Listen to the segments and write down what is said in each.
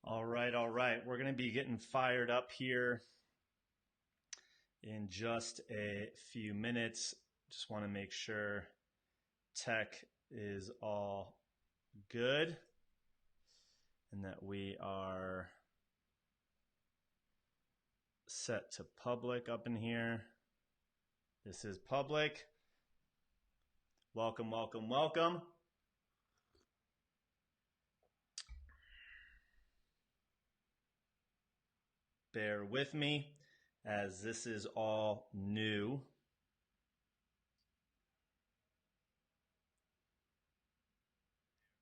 All right, all right. We're going to be getting fired up here in just a few minutes. Just want to make sure tech is all good and that we are set to public up in here. This is public. Welcome, welcome, welcome. Bear with me as this is all new.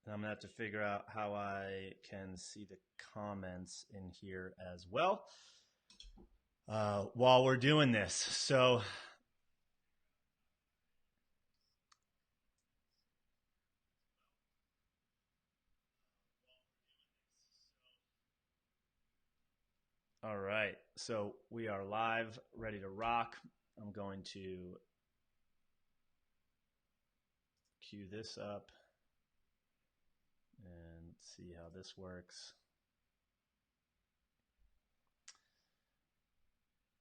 And I'm going to have to figure out how I can see the comments in here as well while we're doing this. So all right, so we are live, ready to rock. I'm going to cue this up and see how this works.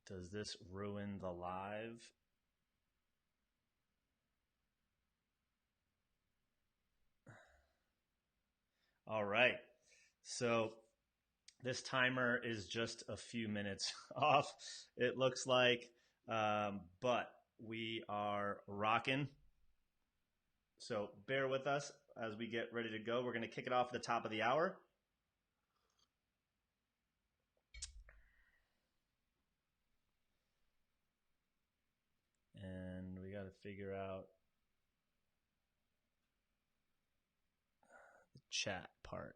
Does this ruin the live? All right, so this timer is just a few minutes off, it looks like, but we are rocking. So bear with us as we get ready to go. We're going to kick it off at the top of the hour. And we got to figure out the chat part.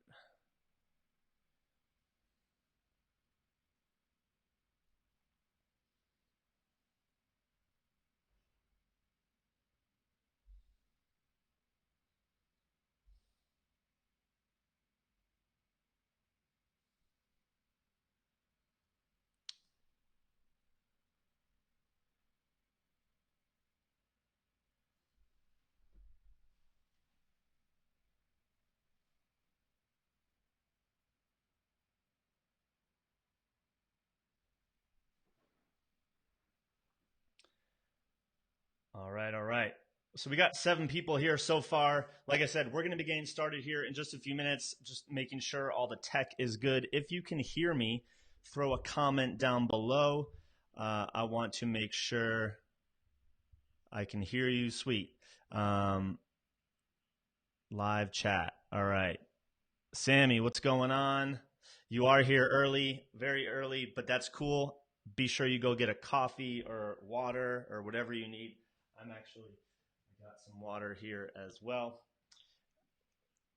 All right, all right. So we got 7 people here so far. Like I said, we're going to be getting started here in just a few minutes, just making sure all the tech is good. If you can hear me, throw a comment down below. I want to make sure I can hear you. Sweet. Live chat. All right. Sammy, what's going on? You are here early, very early, but that's cool. Be sure you go get a coffee or water or whatever you need. I got some water here as well.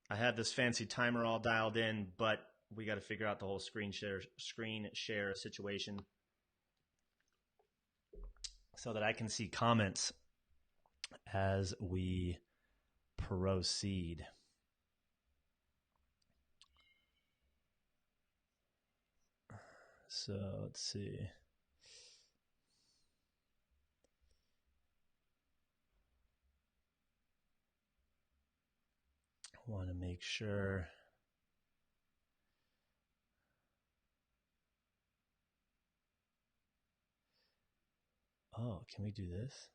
I have this fancy timer all dialed in, but we got to figure out the whole screen share situation so that I can see comments as we proceed. So let's see. Want to make sure. Oh, can we do this?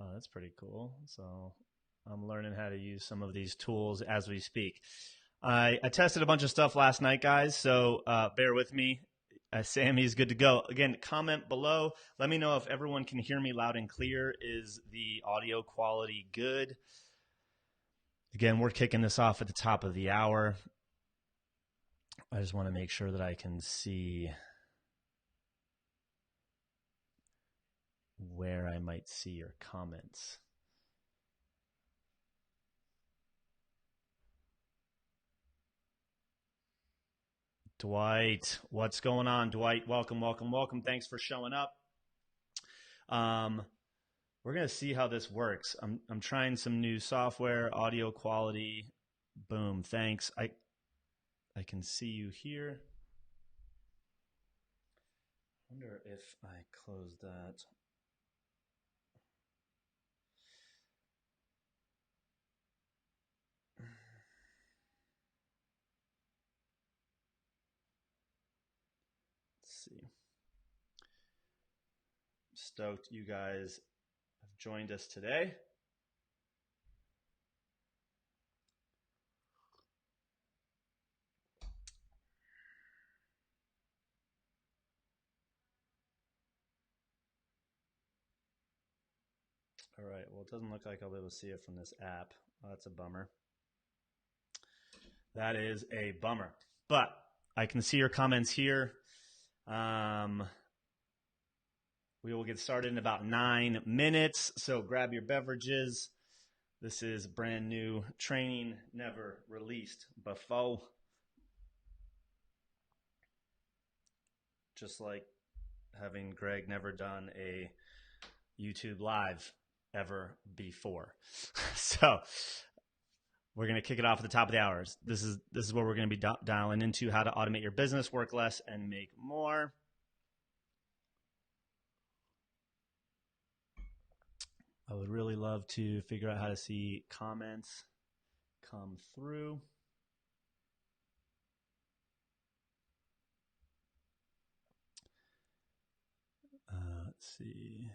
Oh, that's pretty cool. So I'm learning how to use some of these tools as we speak. I tested a bunch of stuff last night, guys, so bear with me. Sammy's good to go. Again, comment below. Let me know if everyone can hear me loud and clear. Is the audio quality good? Again, we're kicking this off at the top of the hour. I just want to make sure that I can see where I might see your comments. Dwight, what's going on? Dwight, welcome, welcome, welcome. Thanks for showing up. We're going to see how this works. I'm trying some new software, audio quality. Boom, thanks. I can see you here. I wonder if I close that. stoked you guys have joined us today. All right, well, it doesn't look like I'll be able to see it from this app. Oh, that's a bummer. That is a bummer. But I can see your comments here. We will get started in about 9 minutes, so grab your beverages. This is brand new training, never released before. Just like having Greg never done a YouTube live ever before. So we're going to kick it off at the top of the hours. This is where we're going to be dialing into how to automate your business, work less, and make more. I would really love to figure out how to see comments come through. Let's see.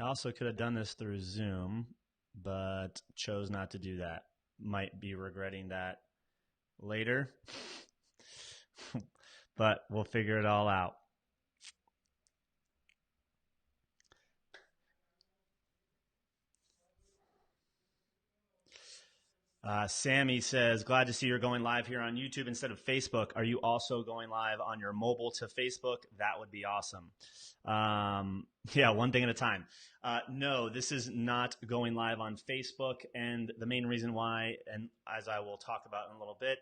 I also could have done this through Zoom, but chose not to do that. Might be regretting that later, but we'll figure it all out. Sammy says, glad to see you're going live here on YouTube instead of Facebook. Are you also going live on your mobile to Facebook? That would be awesome. Yeah, one thing at a time. No, this is not going live on Facebook. And the main reason why, and as I will talk about in a little bit,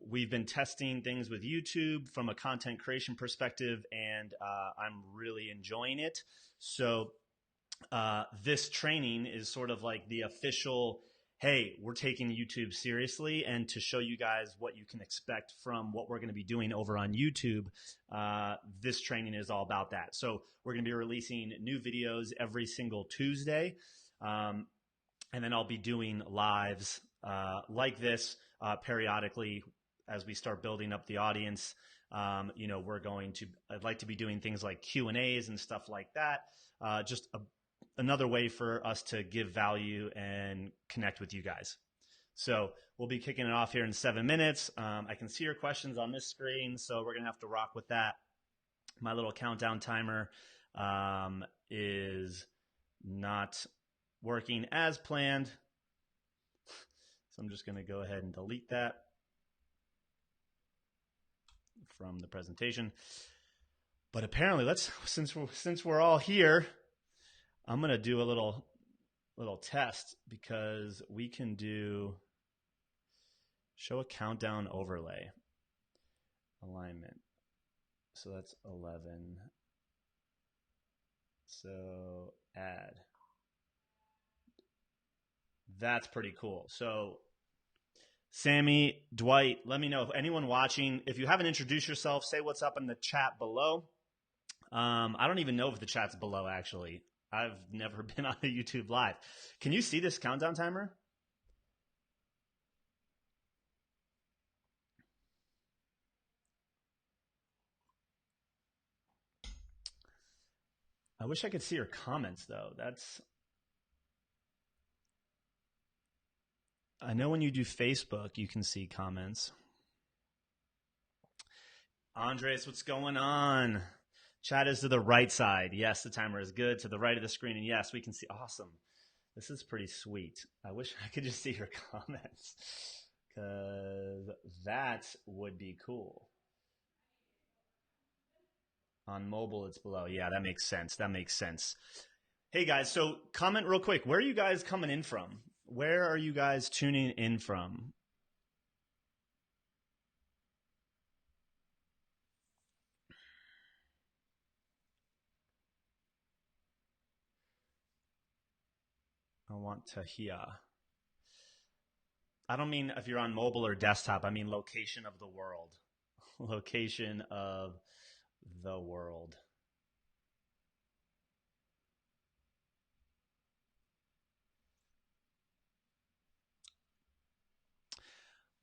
we've been testing things with YouTube from a content creation perspective, and I'm really enjoying it. So this training is sort of like the official, hey, we're taking YouTube seriously, and to show you guys what you can expect from what we're going to be doing over on YouTube, this training is all about that. So we're going to be releasing new videos every single Tuesday, and then I'll be doing lives like this periodically as we start building up the audience. I'd like to be doing things like Q&As and stuff like that, just another way for us to give value and connect with you guys. So we'll be kicking it off here in 7 minutes. I can see your questions on this screen, so we're going to have to rock with that. My little countdown timer is not working as planned. So I'm just going to go ahead and delete that from the presentation. But apparently, since we're all here, I'm going to do a little test, because we can show a countdown overlay alignment. So that's 11. So add. That's pretty cool. So Sammy, Dwight, let me know if anyone watching, if you haven't introduced yourself, say what's up in the chat below. I don't even know if the chat's below, actually. I've never been on a YouTube live. Can you see this countdown timer? I wish I could see your comments, though. I know when you do Facebook, you can see comments. Andres, what's going on? Chat is to the right side. Yes, the timer is good. To the right of the screen. And yes, we can see. Awesome. This is pretty sweet. I wish I could just see your comments, because that would be cool. On mobile, it's below. Yeah, that makes sense. That makes sense. Hey, guys, so comment real quick. Where are you guys coming in from? Where are you guys tuning in from? I want to hear. I don't mean if you're on mobile or desktop. I mean location of the world. Location of the world.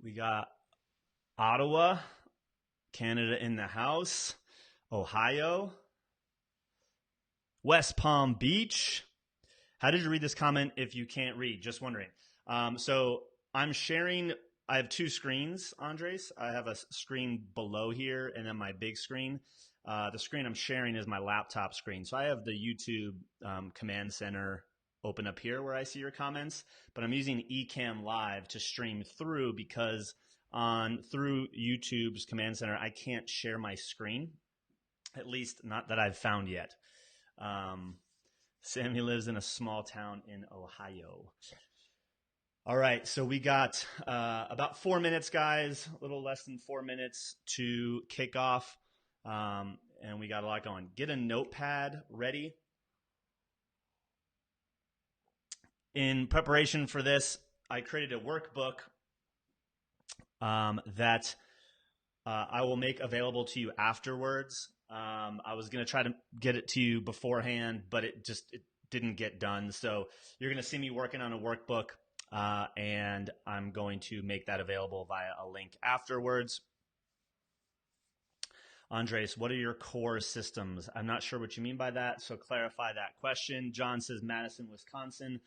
We got Ottawa, Canada in the house, Ohio, West Palm Beach. How did you read this comment if you can't read? Just wondering. So I'm sharing, I have two screens, Andres. I have a screen below here and then my big screen. The screen I'm sharing is my laptop screen. So I have the YouTube command center open up here where I see your comments, but I'm using Ecamm Live to stream through because through YouTube's command center, I can't share my screen, at least not that I've found yet. Sammy lives in a small town in Ohio. All right, so we got about 4 minutes, guys, a little less than 4 minutes to kick off, and we got a lot going. Get a notepad ready. In preparation for this, I created a workbook that I will make available to you afterwards. I was going to try to get it to you beforehand, but it didn't get done. So you're going to see me working on a workbook, and I'm going to make that available via a link afterwards. Andres, what are your core systems? I'm not sure what you mean by that, so clarify that question. John says Madison, Wisconsin.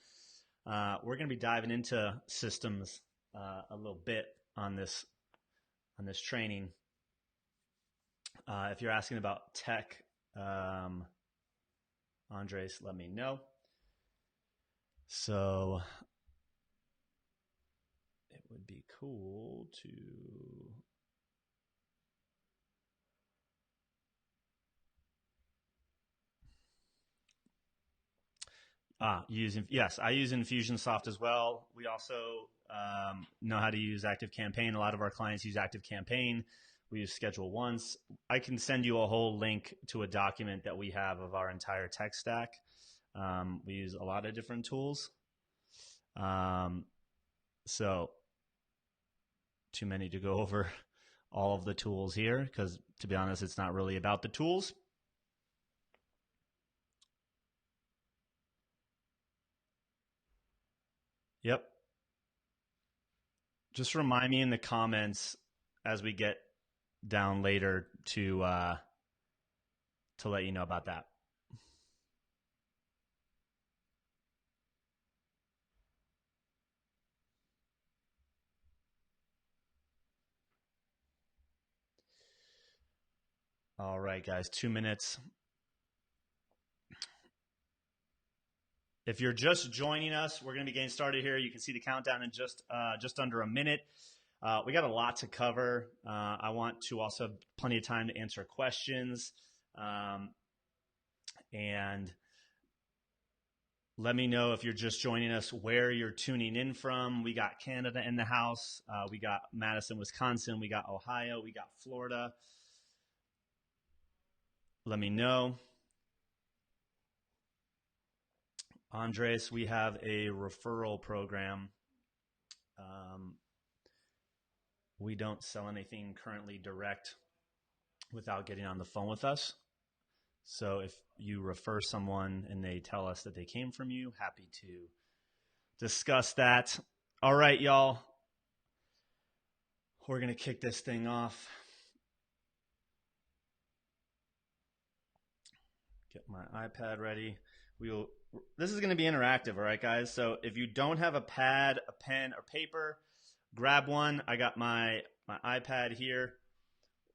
We're going to be diving into systems a little bit on this training. If you're asking about tech, Andres, let me know. So it would be cool to yes, I use Infusionsoft as well. We also know how to use ActiveCampaign. A lot of our clients use ActiveCampaign. We use Schedule Once. I can send you a whole link to a document that we have of our entire tech stack. We use a lot of different tools. So too many to go over all of the tools here because, to be honest, it's not really about the tools. Yep. Just remind me in the comments as we get down later to let you know about that. All right, guys, 2 minutes. If you're just joining us, we're going to be getting started here. You can see the countdown in just under a minute. We got a lot to cover. I want to also have plenty of time to answer questions. And let me know if you're just joining us where you're tuning in from. We got Canada in the house. We got Madison, Wisconsin. We got Ohio. We got Florida. Let me know. Andres, we have a referral program. We don't sell anything currently direct without getting on the phone with us. So if you refer someone and they tell us that they came from you, happy to discuss that. All right, y'all. We're going to kick this thing off. Get my iPad ready. This is going to be interactive, all right, guys? So if you don't have a pad, a pen, or paper, grab one. I got my iPad here.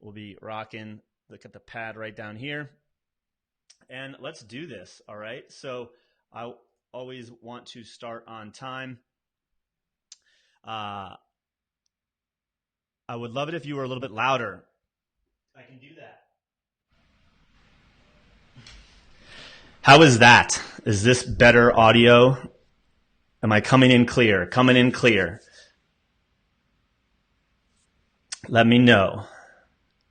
We'll be rocking. Look at the pad right down here. And let's do this, all right? So I always want to start on time. I would love it if you were a little bit louder. I can do that. How is that? Is this better audio? Am I coming in clear? Coming in clear. Let me know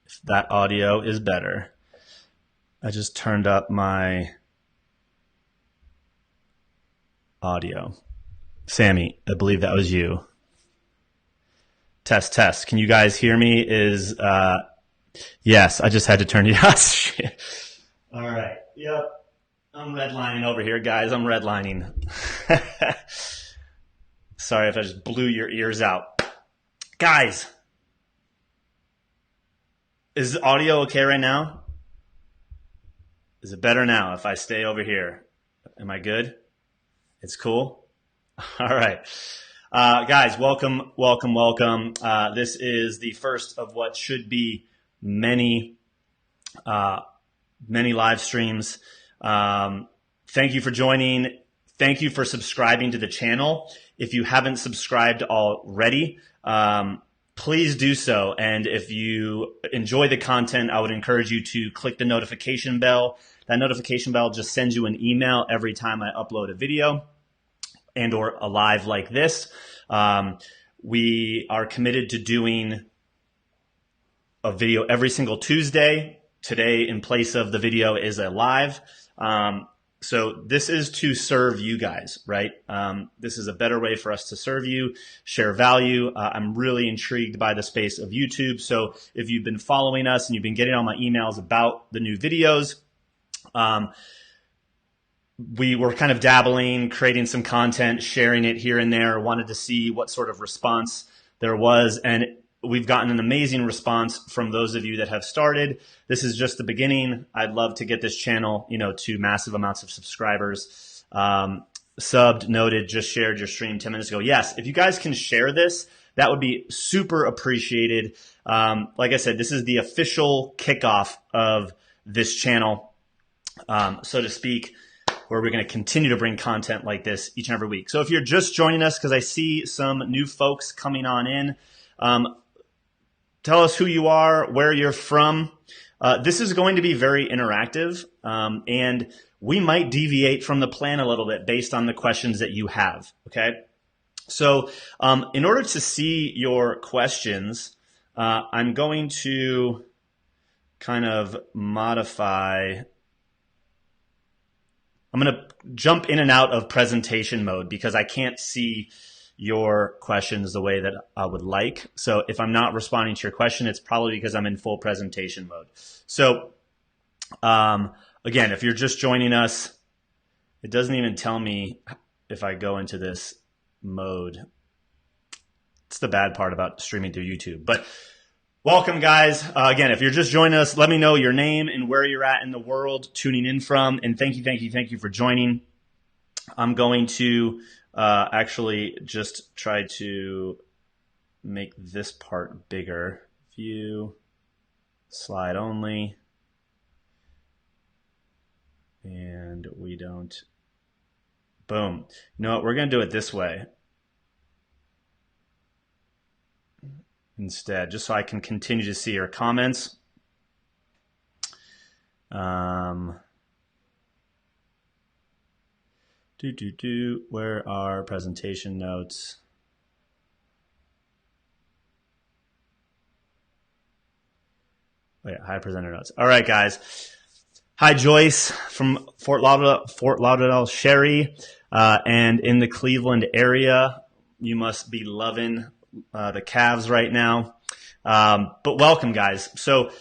if that audio is better. I just turned up my audio. Sammy, I believe that was you. Test, test. Can you guys hear me? Yes, I just had to turn you off. All right. Yep. I'm redlining over here, guys. I'm redlining. Sorry if I just blew your ears out. Guys, is the audio okay right now? Is it better now if I stay over here? Am I good? It's cool? All right. Guys, welcome, welcome, welcome. This is the first of what should be many live streams. Thank you for joining. Thank you for subscribing to the channel. If you haven't subscribed already, please do so. And if you enjoy the content, I would encourage you to click the notification bell. That notification bell just sends you an email every time I upload a video and or a live like this. We are committed to doing a video every single Tuesday. Today, in place of the video, is a live. So this is to serve you guys, right? This is a better way for us to serve you, share value. I'm really intrigued by the space of YouTube. So if you've been following us and you've been getting all my emails about the new videos, we were kind of dabbling, creating some content, sharing it here and there, wanted to see what sort of response there was. And we've gotten an amazing response from those of you that have started. This is just the beginning. I'd love to get this channel, to massive amounts of subscribers. Subbed, noted, just shared your stream 10 minutes ago. Yes, if you guys can share this, that would be super appreciated. Like I said, this is the official kickoff of this channel, so to speak, where we're going to continue to bring content like this each and every week. So if you're just joining us, because I see some new folks coming on in, tell us who you are, where you're from. This is going to be very interactive, and we might deviate from the plan a little bit based on the questions that you have, okay? So in order to see your questions, I'm going to kind of modify. I'm going to jump in and out of presentation mode because I can't see your questions the way that I would like. So if I'm not responding to your question, it's probably because I'm in full presentation mode. So again, if you're just joining us, it doesn't even tell me if I go into this mode. It's the bad part about streaming through YouTube. But welcome, guys. Again, if you're just joining us, let me know your name and where you're at in the world tuning in from. And thank you for joining. I'm going to actually just try to make this part bigger. View, slide only. And we don't. Boom. You know what? We're going to do it this way instead, just so I can continue to see your comments. Where are presentation notes? Oh, yeah, hi, presenter notes. All right, guys. Hi, Joyce from Fort Lauderdale, Sherry, and in the Cleveland area. You must be loving the Cavs right now. But welcome, guys. So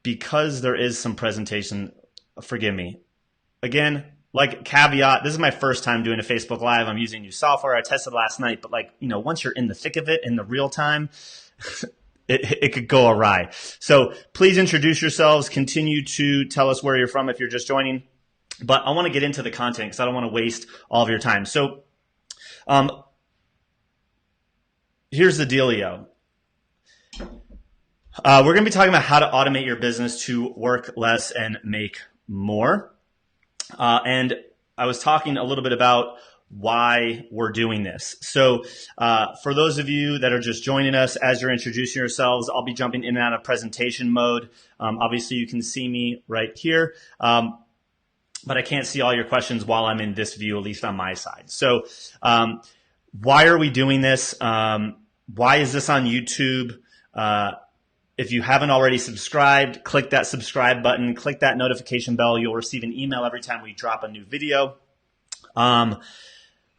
because there is some presentation, forgive me. Again, like caveat, this is my first time doing a Facebook Live. I'm using new software. I tested last night, but once you're in the thick of it, in the real time, it could go awry. So please introduce yourselves. Continue to tell us where you're from if you're just joining. But I want to get into the content because I don't want to waste all of your time. So here's the dealio. We're going to be talking about how to automate your business to work less and make more. And I was talking a little bit about why we're doing this. So for those of you that are just joining us, as you're introducing yourselves, I'll be jumping in and out of presentation mode. Obviously, you can see me right here, but I can't see all your questions while I'm in this view, at least on my side. So why are we doing this? Why is this on YouTube? If you haven't already subscribed, click that subscribe button, click that notification bell. You'll receive an email every time we drop a new video.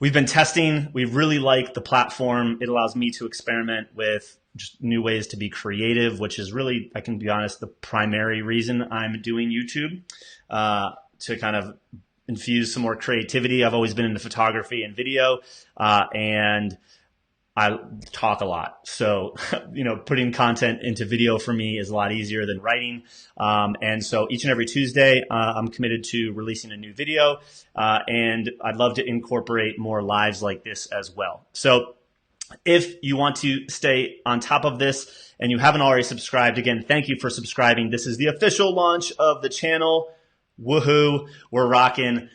we've been testing. We really like the platform. It allows me to experiment with just new ways to be creative, which is really, I can be honest, the primary reason I'm doing YouTube, to kind of infuse some more creativity. I've always been into photography and video, and I talk a lot. So, putting content into video for me is a lot easier than writing. And so each and every Tuesday, I'm committed to releasing a new video. And I'd love to incorporate more lives like this as well. So if you want to stay on top of this and you haven't already subscribed, again, thank you for subscribing. This is the official launch of the channel. Woohoo, we're rocking.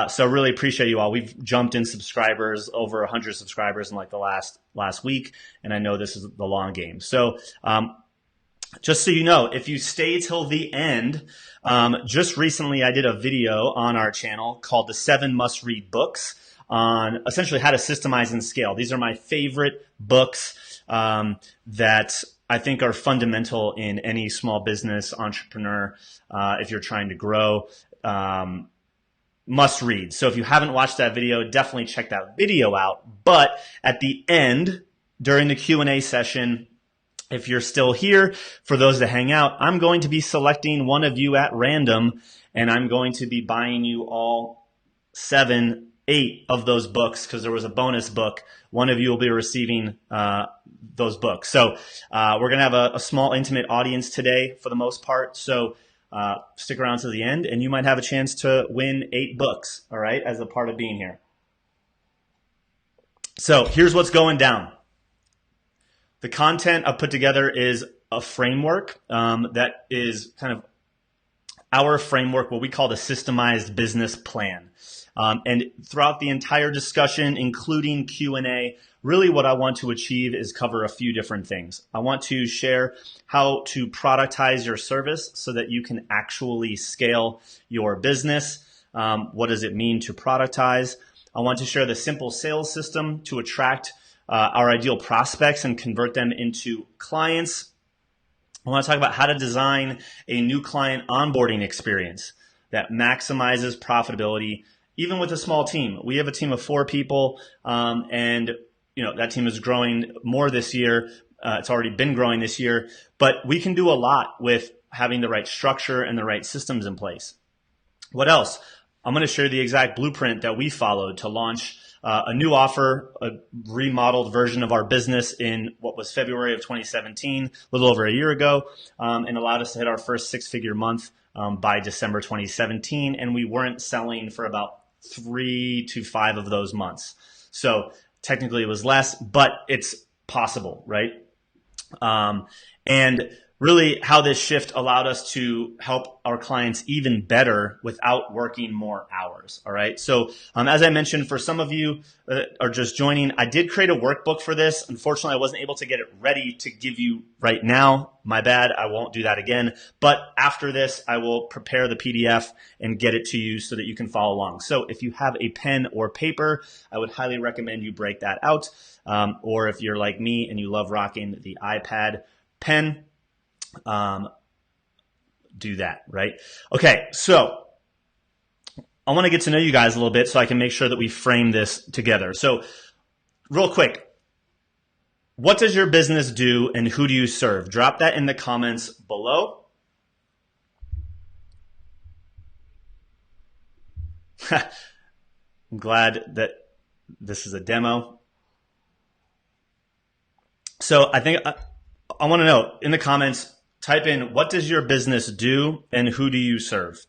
So really appreciate you all. We've jumped in subscribers, over 100 subscribers in like the last week. And I know this is the long game. So, just so you know, if you stay till the end, just recently I did a video on our channel called the 7 Must Read Books on essentially how to systemize and scale. These are my favorite books, that I think are fundamental in any small business entrepreneur, if you're trying to grow, must read. So if you haven't watched that video, definitely check that video out. But at the end, during the Q&A session, if you're still here, for those that hang out, I'm going to be selecting one of you at random, and I'm going to be buying you all 8 of those books, because there was a bonus book. One of you will be receiving those books. So we're going to have a small, intimate audience today for the most part. So stick around to the end, and you might have a chance to win 8 books, all right, as a part of being here. So here's what's going down. The content I've put together is a framework that is kind of our framework, what we call the systemized business plan. And throughout the entire discussion, including Q&A, really what I want to achieve is cover a few different things. I want to share how to productize your service so that you can actually scale your business. What does it mean to productize? I want to share the simple sales system to attract our ideal prospects and convert them into clients. I want to talk about how to design a new client onboarding experience that maximizes profitability, even with a small team. We have a team of 4 people, and that team is growing more this year. It's already been growing this year, but we can do a lot with having the right structure and the right systems in place. What else? I'm going to share the exact blueprint that we followed to launch a new offer, a remodeled version of our business in what was February of 2017, a little over a year ago, and allowed us to hit our first 6-figure month by December 2017. And we weren't selling for about 3 to 5 of those months. So technically it was less, but it's possible, right? And really how this shift allowed us to help our clients even better without working more hours. All right. So as I mentioned, for some of you that are just joining, I did create a workbook for this. Unfortunately, I wasn't able to get it ready to give you right now. My bad. I won't do that again. But after this, I will prepare the PDF and get it to you so that you can follow along. So if you have a pen or paper, I would highly recommend you break that out. Or if you're like me and you love rocking the iPad pen, do that, right? Okay, so I want to get to know you guys a little bit so I can make sure that we frame this together. So real quick, what does your business do and who do you serve? Drop that in the comments below. I'm glad that this is a demo. So I think I want to know in the comments, type in, what does your business do and who do you serve?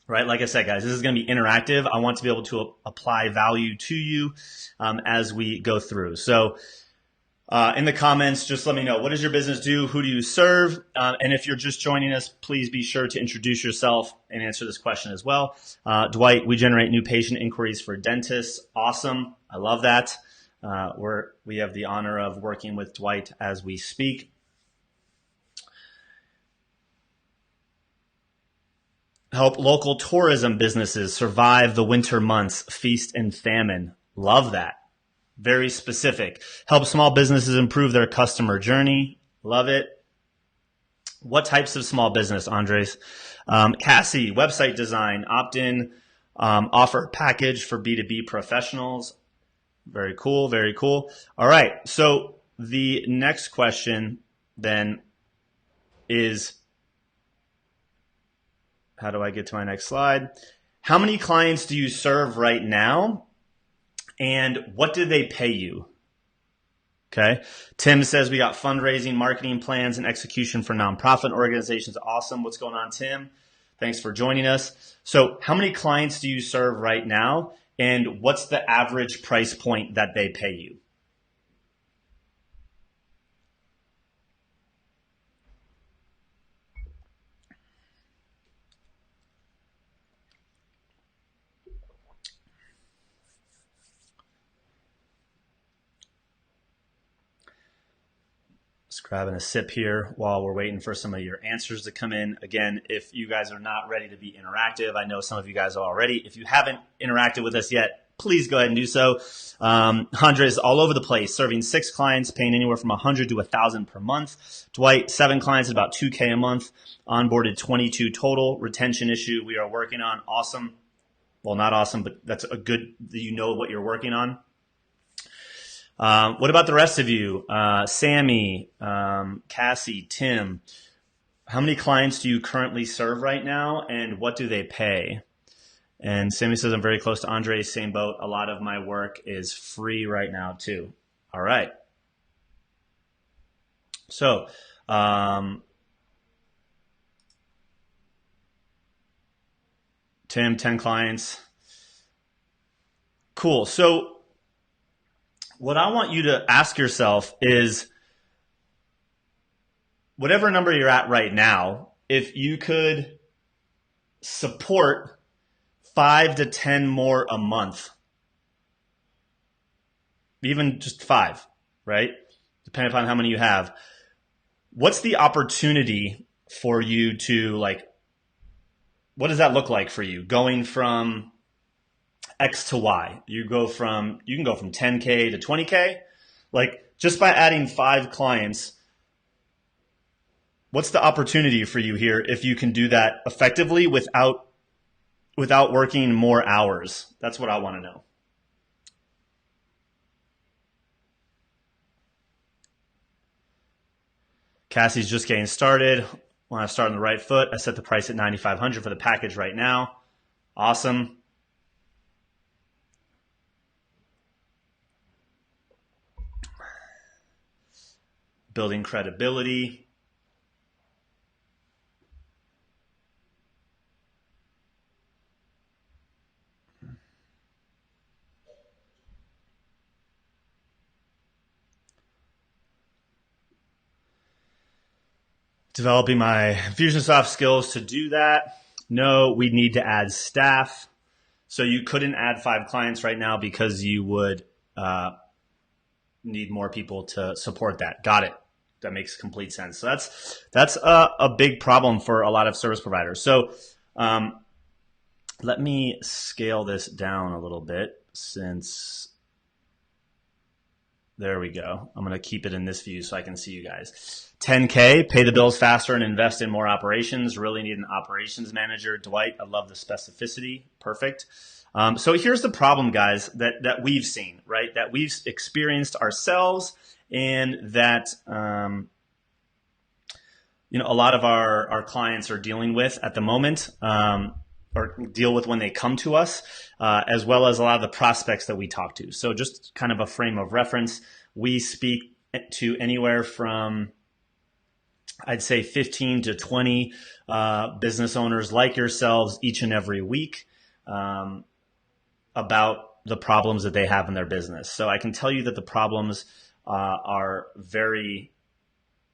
Right? Like I said, guys, this is going to be interactive. I want to be able to apply value to you as we go through. So in the comments, just let me know, what does your business do? Who do you serve? And if you're just joining us, please be sure to introduce yourself and answer this question as well. Dwight, we generate new patient inquiries for dentists. Awesome. I love that. We have the honor of working with Dwight as we speak. Help local tourism businesses survive the winter months, feast and famine. Love that. Very specific. Help small businesses improve their customer journey. Love it. What types of small business, Andres? Cassie, website design, opt-in Offer a package for B2B professionals. Very cool, very cool. All right, so the next question then is, how do I get to my next slide? How many clients do you serve right now, and what do they pay you? Okay. Tim says we got fundraising, marketing plans, and execution for nonprofit organizations. Awesome. What's going on, Tim? Thanks for joining us. So how many clients do you serve right now, and what's the average price point that they pay you? Just grabbing a sip here while we're waiting for some of your answers to come in. Again, if you guys are not ready to be interactive, I know some of you guys are already. If you haven't interacted with us yet, please go ahead and do so. Hundred is all over the place, serving 6 clients, paying anywhere from 100 to 1,000 per month. Dwight, 7 clients at about 2K a month. Onboarded 22 total. Retention issue we are working on. Awesome. Well, not awesome, but that's a good, you know what you're working on. What about the rest of you? Sammy, Cassie, Tim, how many clients do you currently serve right now, and what do they pay? And Sammy says, I'm very close to Andre, same boat. A lot of my work is free right now too. All right. So, Tim, 10 clients. Cool. So, what I want you to ask yourself is, whatever number you're at right now, if you could support 5 to 10 more a month, even just 5, right? Depending upon how many you have, what's the opportunity for you to, like, what does that look like for you? Going from X to Y. You can go from 10K to 20K. Like, just by adding 5 clients, what's the opportunity for you here if you can do that effectively without working more hours? That's what I want to know. Cassie's just getting started. Want to start on the right foot. I set the price at $9,500 for the package right now. Awesome. Building credibility. Developing my Infusionsoft skills to do that. No, we need to add staff. So you couldn't add 5 clients right now because you would need more people to support that. Got it. That makes complete sense. So that's a big problem for a lot of service providers. So let me scale this down a little bit, since there we go. I'm going to keep it in this view so I can see you guys. 10K, pay the bills faster and invest in more operations. Really need an operations manager. Dwight, I love the specificity. Perfect. So here's the problem, guys, that we've seen, right? That we've experienced ourselves, and that a lot of our clients are dealing with at the moment, or deal with when they come to us, as well as a lot of the prospects that we talk to. So just kind of a frame of reference, we speak to anywhere from, I'd say, 15 to 20 business owners like yourselves each and every week about the problems that they have in their business. So I can tell you that the problems are very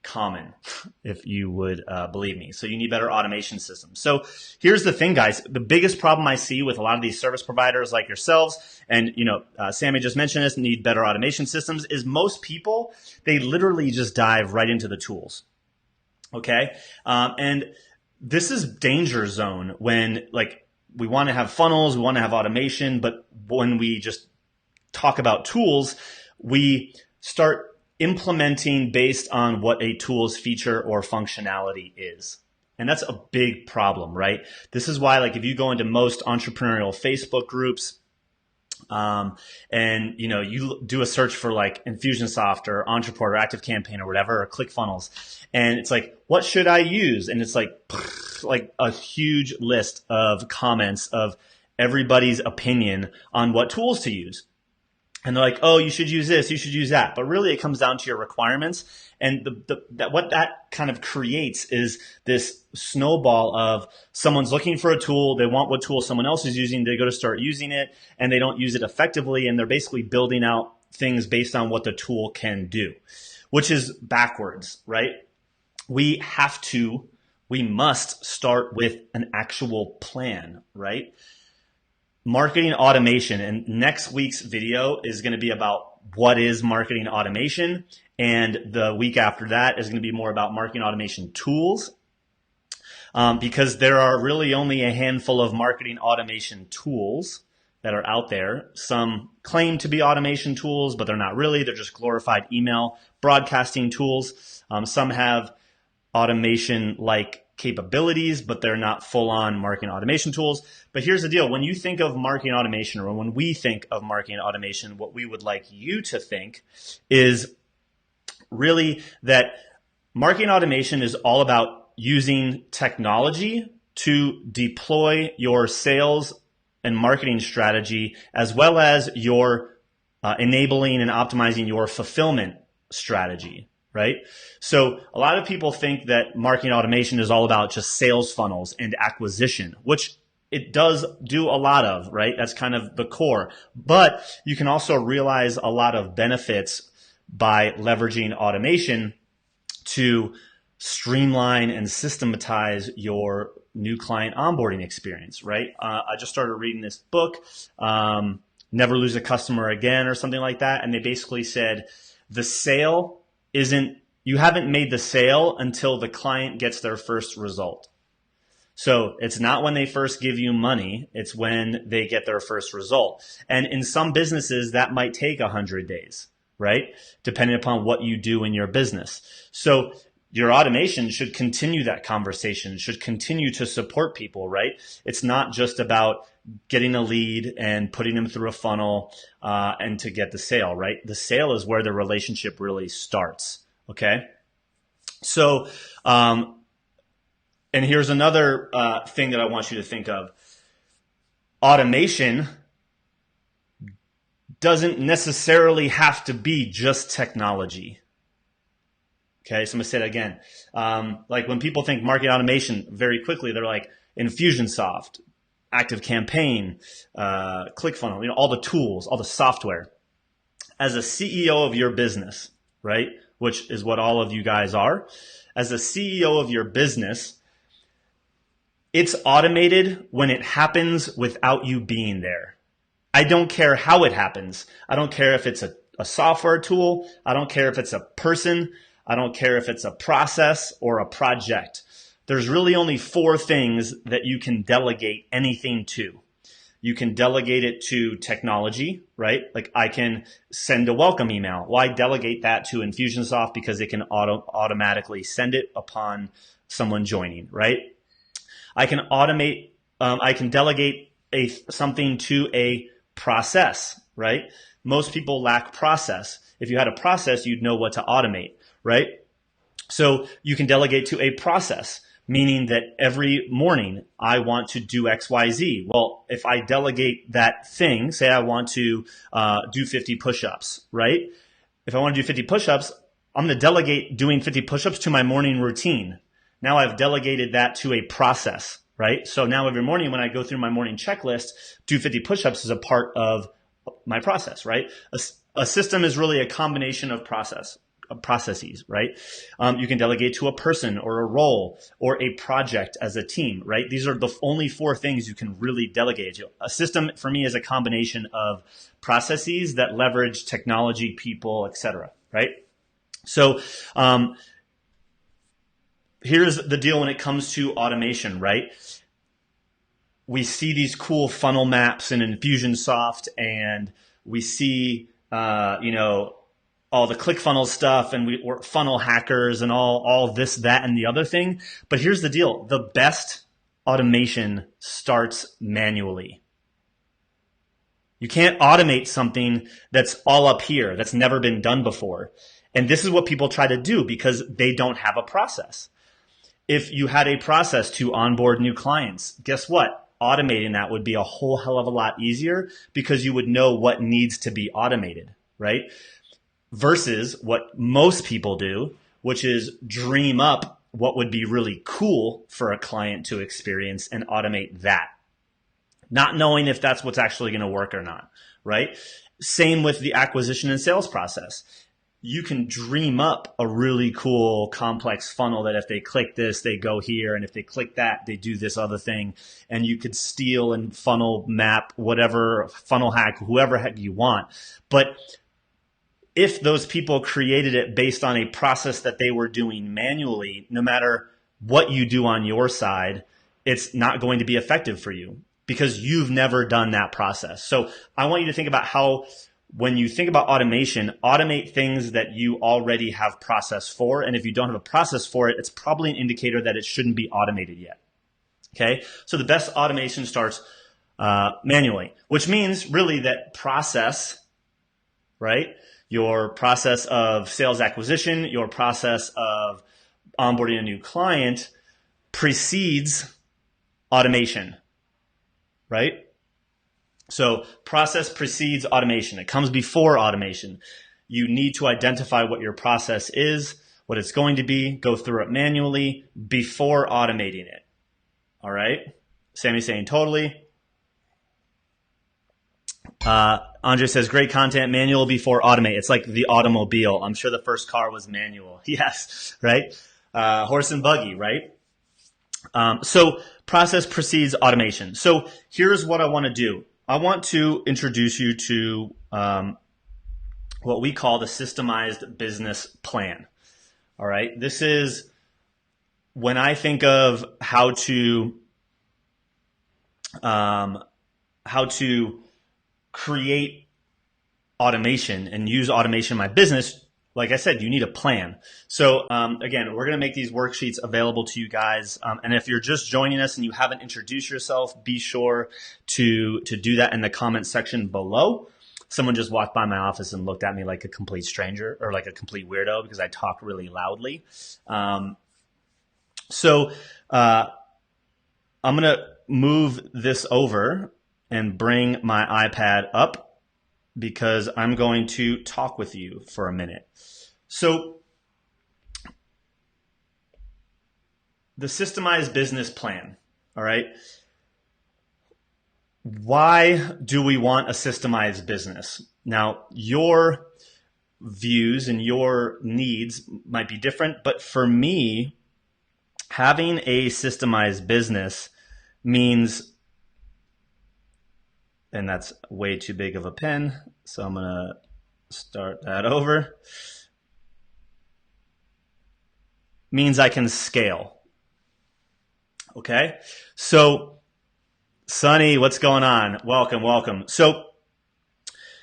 common, if you would believe me. So you need better automation systems. So here's the thing, guys. The biggest problem I see with a lot of these service providers like yourselves, and Sammy just mentioned this, need better automation systems, is most people, they literally just dive right into the tools. Okay. And this is danger zone when, like, we want to have funnels, we want to have automation, but when we just talk about tools, we start implementing based on what a tool's feature or functionality is. And that's a big problem, right? This is why, like, if you go into most entrepreneurial Facebook groups, and you do a search for like Infusionsoft or Entreport or ActiveCampaign or whatever, or ClickFunnels, and it's like, what should I use? And it's like a huge list of comments of everybody's opinion on what tools to use. And they're like, oh, you should use this, you should use that. But really it comes down to your requirements. And what that kind of creates is this snowball of someone's looking for a tool. They want what tool someone else is using. They go to start using it and they don't use it effectively. And they're basically building out things based on what the tool can do, which is backwards, right? We must start with an actual plan, right? Marketing automation, and next week's video is going to be about what is marketing automation, and the week after that is going to be more about marketing automation tools, because there are really only a handful of marketing automation tools that are out there. Some claim to be automation tools, but they're not really. They're just glorified email broadcasting tools. Some have automation-like capabilities, but they're not full-on marketing automation tools. But here's the deal. When you think of marketing automation, or when we think of marketing automation, what we would like you to think is really that marketing automation is all about using technology to deploy your sales and marketing strategy, as well as your enabling and optimizing your fulfillment strategy. Right? So a lot of people think that marketing automation is all about just sales funnels and acquisition, which it does do a lot of, right? That's kind of the core. But you can also realize a lot of benefits by leveraging automation to streamline and systematize your new client onboarding experience, right? I just started reading this book, Never Lose a Customer Again, or something like that. And they basically said you haven't made the sale until the client gets their first result. So it's not when they first give you money, it's when they get their first result. And in some businesses, that might take 100 days, right? Depending upon what you do in your business. So your automation should continue that conversation, should continue to support people, right? It's not just about getting a lead and putting them through a funnel and to get the sale, right? The sale is where the relationship really starts, okay? So, and here's another thing that I want you to think of. Automation doesn't necessarily have to be just technology. Okay, so I'm going to say that again. Like when people think marketing automation, very quickly, they're like Infusionsoft, ActiveCampaign, ClickFunnels, all the tools, all the software. As a CEO of your business, right, which is what all of you guys are, as a CEO of your business, it's automated when it happens without you being there. I don't care how it happens. I don't care if it's a software tool. I don't care if it's a person. I don't care if it's a process or a project. There's really only 4 things that you can delegate anything to. You can delegate it to technology, right? Like I can send a welcome email. Well, I delegate that to Infusionsoft because it can automatically send it upon someone joining, right? I can delegate something to a process, right? Most people lack process. If you had a process, you'd know what to automate, right? So you can delegate to a process, meaning that every morning I want to do X, Y, Z. Well, if I delegate that thing, say I want to do 50 push-ups, right? If I want to do 50 push-ups, I'm going to delegate doing 50 push-ups to my morning routine. Now I've delegated that to a process, right? So now every morning when I go through my morning checklist, do 50 push-ups is a part of my process, right? A system is really a combination of processes, right? You can delegate to a person or a role or a project as a team, right? These are the only 4 things you can really delegate to. A system for me is a combination of processes that leverage technology, people, etc., right? So here's the deal when it comes to automation, right? We see these cool funnel maps in Infusionsoft, and we see, all the ClickFunnels stuff and we're funnel hackers and all this, that, and the other thing. But here's the deal. The best automation starts manually. You can't automate something that's all up here, that's never been done before. And this is what people try to do because they don't have a process. If you had a process to onboard new clients, guess what? Automating that would be a whole hell of a lot easier because you would know what needs to be automated, right? Versus what most people do, which is dream up what would be really cool for a client to experience and automate that, not knowing if that's what's actually going to work or not, right? Same with the acquisition and sales process. You can dream up a really cool complex funnel that if they click this, they go here. And if they click that, they do this other thing. And you could steal and funnel map, whatever, funnel hack, whoever heck you want. But if those people created it based on a process that they were doing manually, no matter what you do on your side, it's not going to be effective for you because you've never done that process. So I want you to think about how, when you think about automation, automate things that you already have process for. And if you don't have a process for it, it's probably an indicator that it shouldn't be automated yet. Okay. So the best automation starts manually, which means really that process, right? Your process of sales acquisition, your process of onboarding a new client precedes automation, right? So process precedes automation. It comes before automation. You need to identify what your process is, what it's going to be, go through it manually before automating it. All right? Sammy's saying totally. Andre says, great content, manual before automate. It's like the automobile. I'm sure the first car was manual. Yes, right? Horse and buggy, right? So process precedes automation. So here's what I want to do. I want to introduce you to what we call the systemized business plan. All right. This is when I think of how to create automation and use automation in my business. Like I said, you need a plan. So again, we're going to make these worksheets available to you guys. And if you're just joining us and you haven't introduced yourself, be sure to do that in the comment section below. Someone just walked by my office and looked at me like a complete stranger or like a complete weirdo because I talk really loudly. So I'm going to move this over and bring my iPad up because I'm going to talk with you for a minute. So the systemized business plan, all right? Why do we want a systemized business? Now, your views and your needs might be different, but for me, having a systemized business means, and that's way too big of a pen, so I'm going to start that over, means I can scale. Okay? So, Sonny, what's going on? Welcome, welcome. So,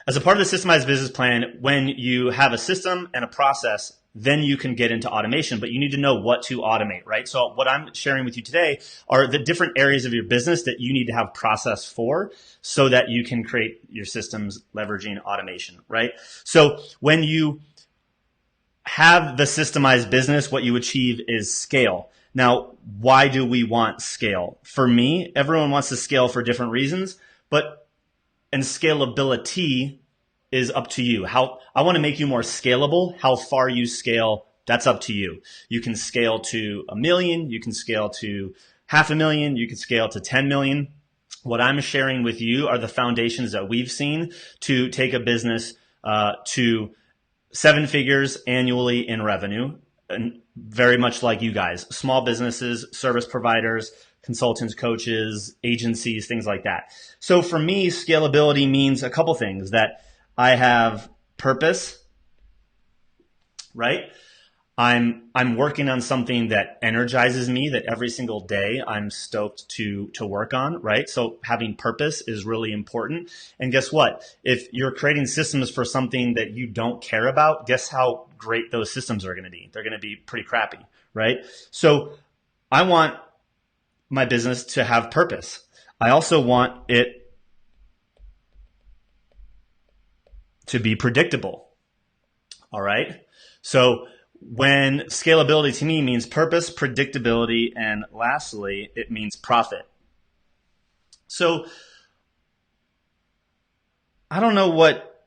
as a part of the systemized business plan, when you have a system and a process, then you can get into automation, but you need to know what to automate, right? So what I'm sharing with you today are the different areas of your business that you need to have process for so that you can create your systems leveraging automation, right? So when you have the systemized business, what you achieve is scale. Now, why do we want scale? For me, everyone wants to scale for different reasons, and scalability is up to you. How I want to make you more scalable. How far you scale, that's up to you. You can scale to 1 million. You can scale to 500,000. You can scale to 10 million. What I'm sharing with you are the foundations that we've seen to take a business to 7 figures annually in revenue, and very much like you guys, small businesses, service providers, consultants, coaches, agencies, things like that. So for me, scalability means a couple things: that I have purpose, right? I'm working on something that energizes me, that every single day I'm stoked to work on, right? So having purpose is really important. And guess what? If you're creating systems for something that you don't care about, guess how great those systems are going to be? They're going to be pretty crappy, right? So I want my business to have purpose. I also want it to be predictable. All right. So when scalability to me means purpose, predictability, and lastly, it means profit. So I don't know what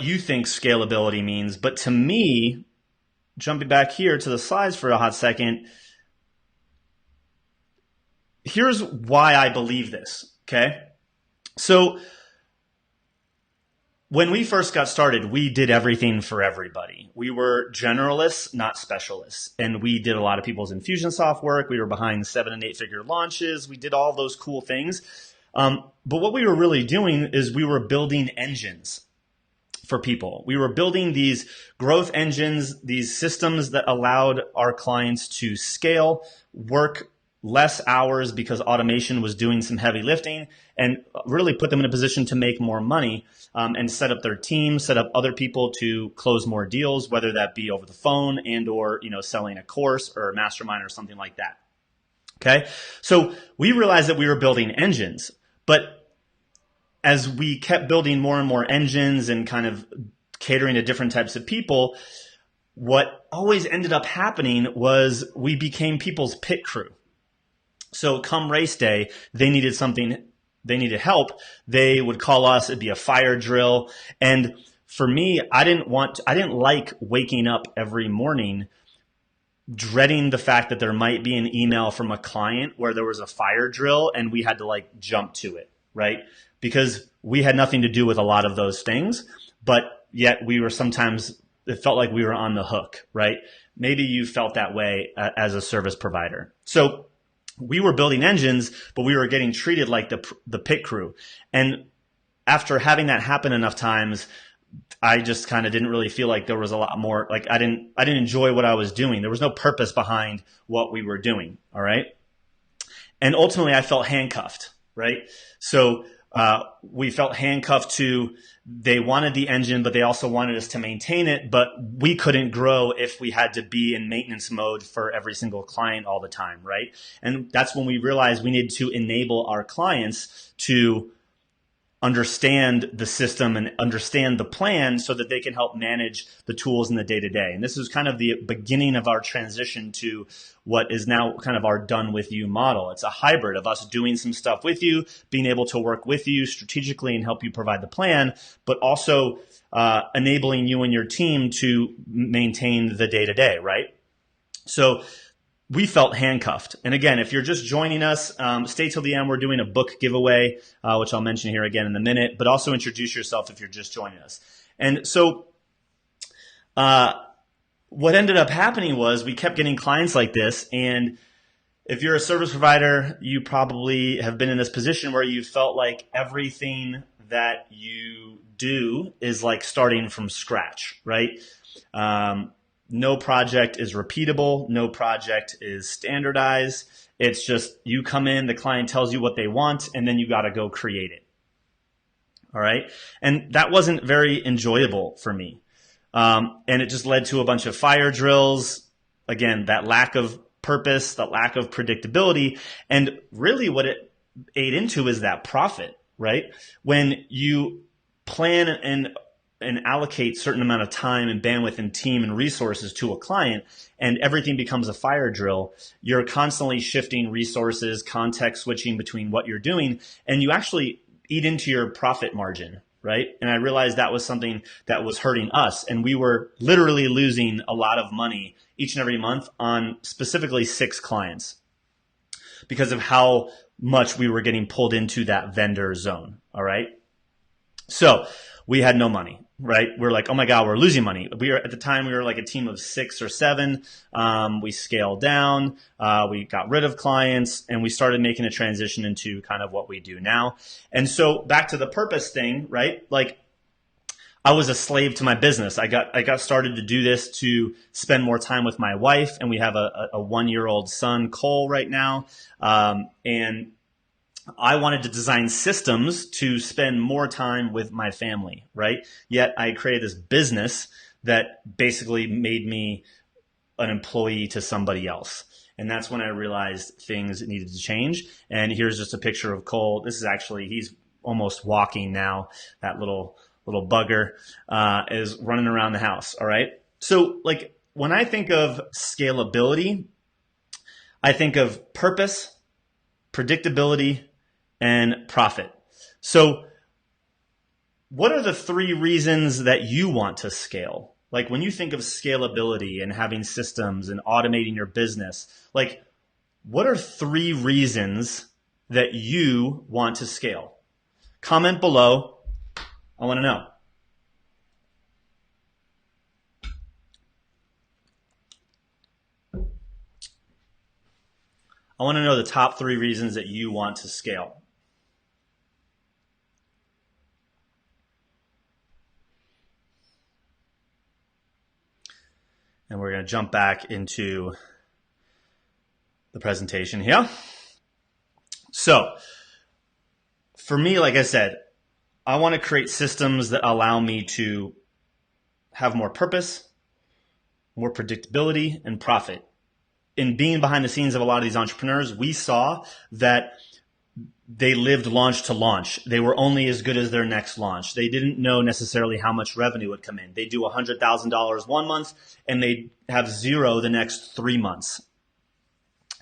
you think scalability means, but to me, jumping back here to the slides for a hot second, here's why I believe this, okay? So when we first got started, we did everything for everybody. We were generalists, not specialists. And we did a lot of people's Infusionsoft work. We were behind 7- and 8-figure launches. We did all those cool things. But what we were really doing is we were building engines for people. We were building these growth engines, these systems that allowed our clients to scale, work less hours because automation was doing some heavy lifting, and really put them in a position to make more money, and set up their team, set up other people to close more deals, whether that be over the phone and or selling a course or a mastermind or something like that. Okay, so we realized that we were building engines, but as we kept building more and more engines and kind of catering to different types of people, what always ended up happening was we became people's pit crew. So come race day, they needed help. They would call us. It'd be a fire drill. And for me, I didn't like waking up every morning dreading the fact that there might be an email from a client where there was a fire drill and we had to jump to it, right? Because we had nothing to do with a lot of those things, but yet it felt like we were on the hook, right? Maybe you felt that way as a service provider. So we were building engines, but we were getting treated like the pit crew. And after having that happen enough times, I just kind of didn't really feel like there was a lot more. I didn't enjoy what I was doing. There was no purpose behind what we were doing. All right. And ultimately I felt handcuffed, right? So we felt handcuffed to, they wanted the engine, but they also wanted us to maintain it, but we couldn't grow if we had to be in maintenance mode for every single client all the time, right? And that's when we realized we needed to enable our clients to understand the system and understand the plan so that they can help manage the tools in the day-to-day. And this is kind of the beginning of our transition to what is now kind of our done with you model. It's a hybrid of us doing some stuff with you, being able to work with you strategically and help you provide the plan, but also enabling you and your team to maintain the day-to-day, right? So we felt handcuffed. And again, if you're just joining us, stay till the end. We're doing a book giveaway, which I'll mention here again in a minute, but also introduce yourself if you're just joining us. And so what ended up happening was we kept getting clients like this. And if you're a service provider, you probably have been in this position where you felt like everything that you do is like starting from scratch, right? No project is repeatable. No project is standardized. It's just you come in, the client tells you what they want, and then you got to go create it. All right. And that wasn't very enjoyable for me. And it just led to a bunch of fire drills. Again, that lack of purpose, that lack of predictability. And really what it ate into is that profit, right? When you plan and allocate certain amount of time and bandwidth and team and resources to a client and everything becomes a fire drill, you're constantly shifting resources, context switching between what you're doing, and you actually eat into your profit margin, right? And I realized that was something that was hurting us. And we were literally losing a lot of money each and every month on specifically 6 clients because of how much we were getting pulled into that vendor zone. All right. So we had no money, right? We're like, oh my God, we're losing money. At the time, we were like a team of 6 or 7. We scaled down, we got rid of clients, and we started making a transition into kind of what we do now. And so back to the purpose thing, right? Like I was a slave to my business. I got started to do this to spend more time with my wife, and we have a 1-year-old son, Cole, right now. And I wanted to design systems to spend more time with my family, right? Yet I created this business that basically made me an employee to somebody else. And that's when I realized things needed to change. And here's just a picture of Cole. This is actually, he's almost walking now. That little bugger is running around the house. All right. So like when I think of scalability, I think of purpose, predictability, and profit. So what are the 3 reasons that you want to scale? Like when you think of scalability and having systems and automating your business, like what are 3 reasons that you want to scale? Comment below. I want to know. I want to know the top 3 reasons that you want to scale. And we're going to jump back into the presentation here. So for me, like I said, I want to create systems that allow me to have more purpose, more predictability, and profit. In being behind the scenes of a lot of these entrepreneurs, we saw that they lived launch to launch. They were only as good as their next launch. They didn't know necessarily how much revenue would come in. They do $100,000 one month and they have 0 the next 3 months,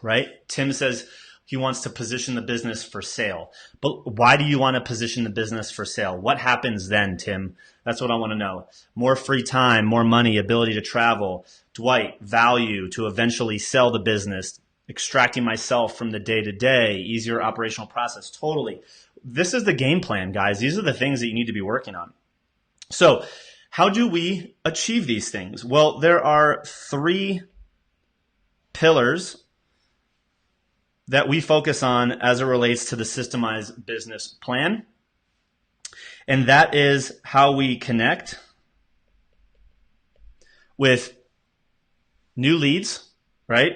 right? Tim says he wants to position the business for sale. But why do you want to position the business for sale? What happens then, Tim? That's what I want to know. More free time, more money, ability to travel. Dwight, value to eventually sell the business, extracting myself from the day-to-day, easier operational process. Totally. This is the game plan, guys. These are the things that you need to be working on. So how do we achieve these things? Well, there are 3 pillars that we focus on as it relates to the systemized business plan. And that is how we connect with new leads, right?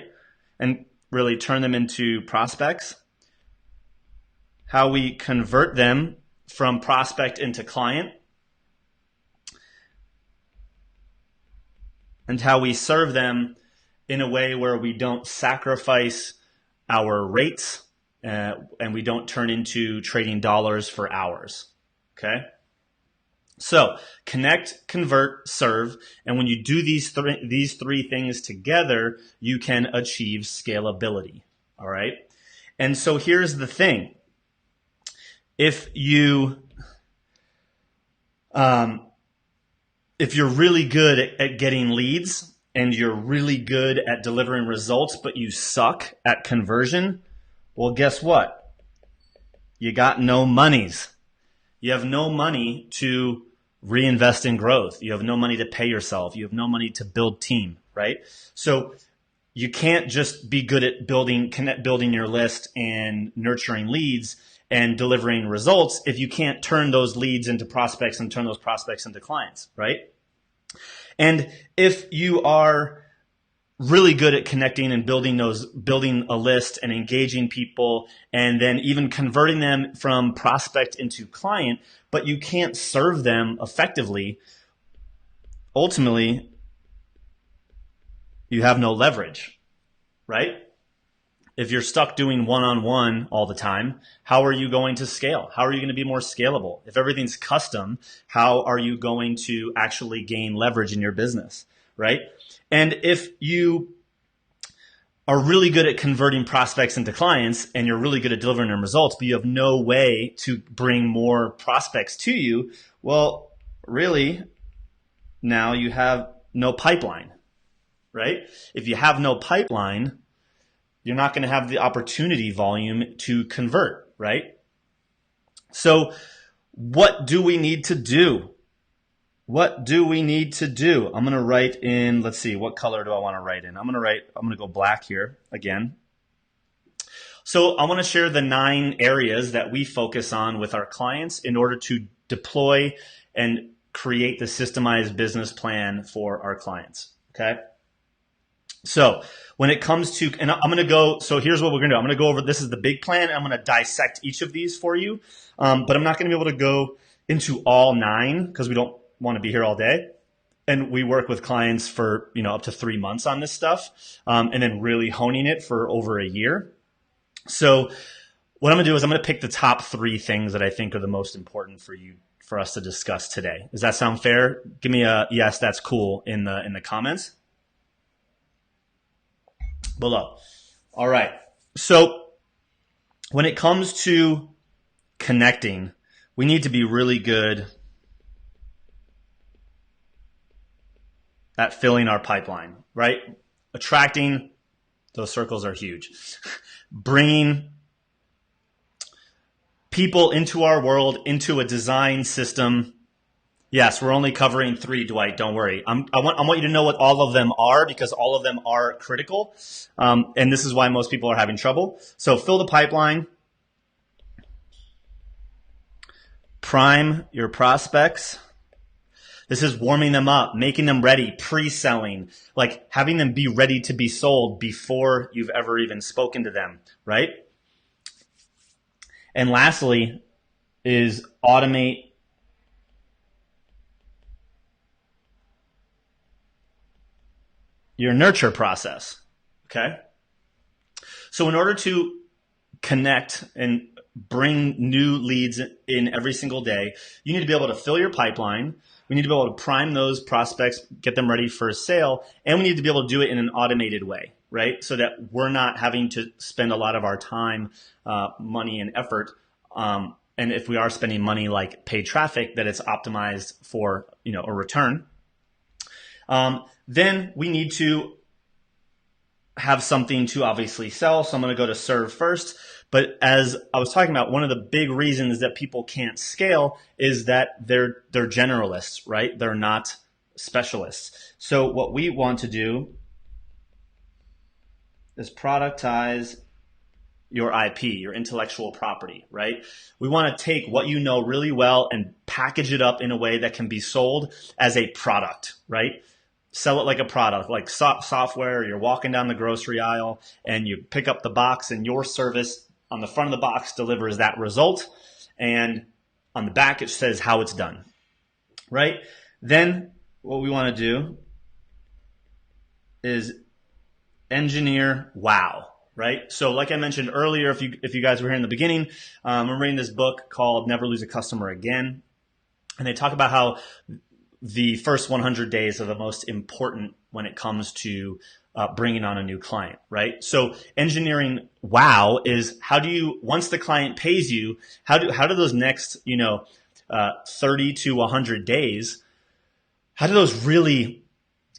And really turn them into prospects. How we convert them from prospect into client. And how we serve them in a way where we don't sacrifice our rates and we don't turn into trading dollars for hours. Okay? So connect, convert, serve. And when you do these 3 things together, you can achieve scalability. All right. And so here's the thing. If you're really good at getting leads and you're really good at delivering results, but you suck at conversion, well, guess what? You got no monies. You have no money to reinvest in growth. You have no money to pay yourself. You have no money to build team, right? So you can't just be good at building your list and nurturing leads and delivering results if you can't turn those leads into prospects and turn those prospects into clients, right? And if you are really good at connecting and building a list and engaging people and then even converting them from prospect into client, but you can't serve them effectively, ultimately you have no leverage, right? If you're stuck doing one-on-one all the time, how are you going to scale? How are you going to be more scalable? If everything's custom, how are you going to actually gain leverage in your business, right? And if you are really good at converting prospects into clients and you're really good at delivering them results, but you have no way to bring more prospects to you, well, really, now you have no pipeline, right? If you have no pipeline, you're not going to have the opportunity volume to convert, right? So what do we need to do? What do we need to do? I'm going to write in, let's see, what color do I want to write in? I'm going to go black here again. So I want to share the 9 areas that we focus on with our clients in order to deploy and create the systemized business plan for our clients. Okay. So when it comes to, and I'm going to go, so here's what we're going to do. I'm going to go over, this is the big plan, and I'm going to dissect each of these for you. But I'm not going to be able to go into all 9 because we don't want to be here all day. And we work with clients for, up to 3 months on this stuff, and then really honing it for over a year. So what I'm going to do is I'm going to pick the top 3 things that I think are the most important for us to discuss today. Does that sound fair? Give me a yes, that's cool in the comments below. All right. So when it comes to connecting, we need to be really good at filling our pipeline, right? Attracting, those circles are huge. Bringing people into our world, into a design system. Yes, we're only covering 3, Dwight. Don't worry. I want you to know what all of them are, because all of them are critical. And this is why most people are having trouble. So fill the pipeline. Prime your prospects. This is warming them up, making them ready, pre-selling, like having them be ready to be sold before you've ever even spoken to them, right? And lastly is automate your nurture process, okay? So in order to connect and bring new leads in every single day, you need to be able to fill your pipeline. We need to be able to prime those prospects, get them ready for a sale, and we need to be able to do it in an automated way, right? So that we're not having to spend a lot of our time, money, and effort. And if we are spending money like paid traffic, that it's optimized for, a return. Then we need to have something to obviously sell. So I'm going to go to serve first. But as I was talking about, one of the big reasons that people can't scale is that they're generalists, right? They're not specialists. So what we want to do is productize your IP, your intellectual property, right? We want to take what you know really well and package it up in a way that can be sold as a product, right? Sell it like a product, like software. You're walking down the grocery aisle and you pick up the box, and your service on the front of the box delivers that result, and on the back it says how it's done, right? Then what we want to do is engineer wow, right? So like I mentioned earlier, if you guys were here in the beginning, I'm reading this book called Never Lose a Customer Again, and they talk about how the first 100 days are the most important when it comes to bringing on a new client, right? So engineering wow is, how do you, once the client pays you, how do those next 30 to 100 days, how do those really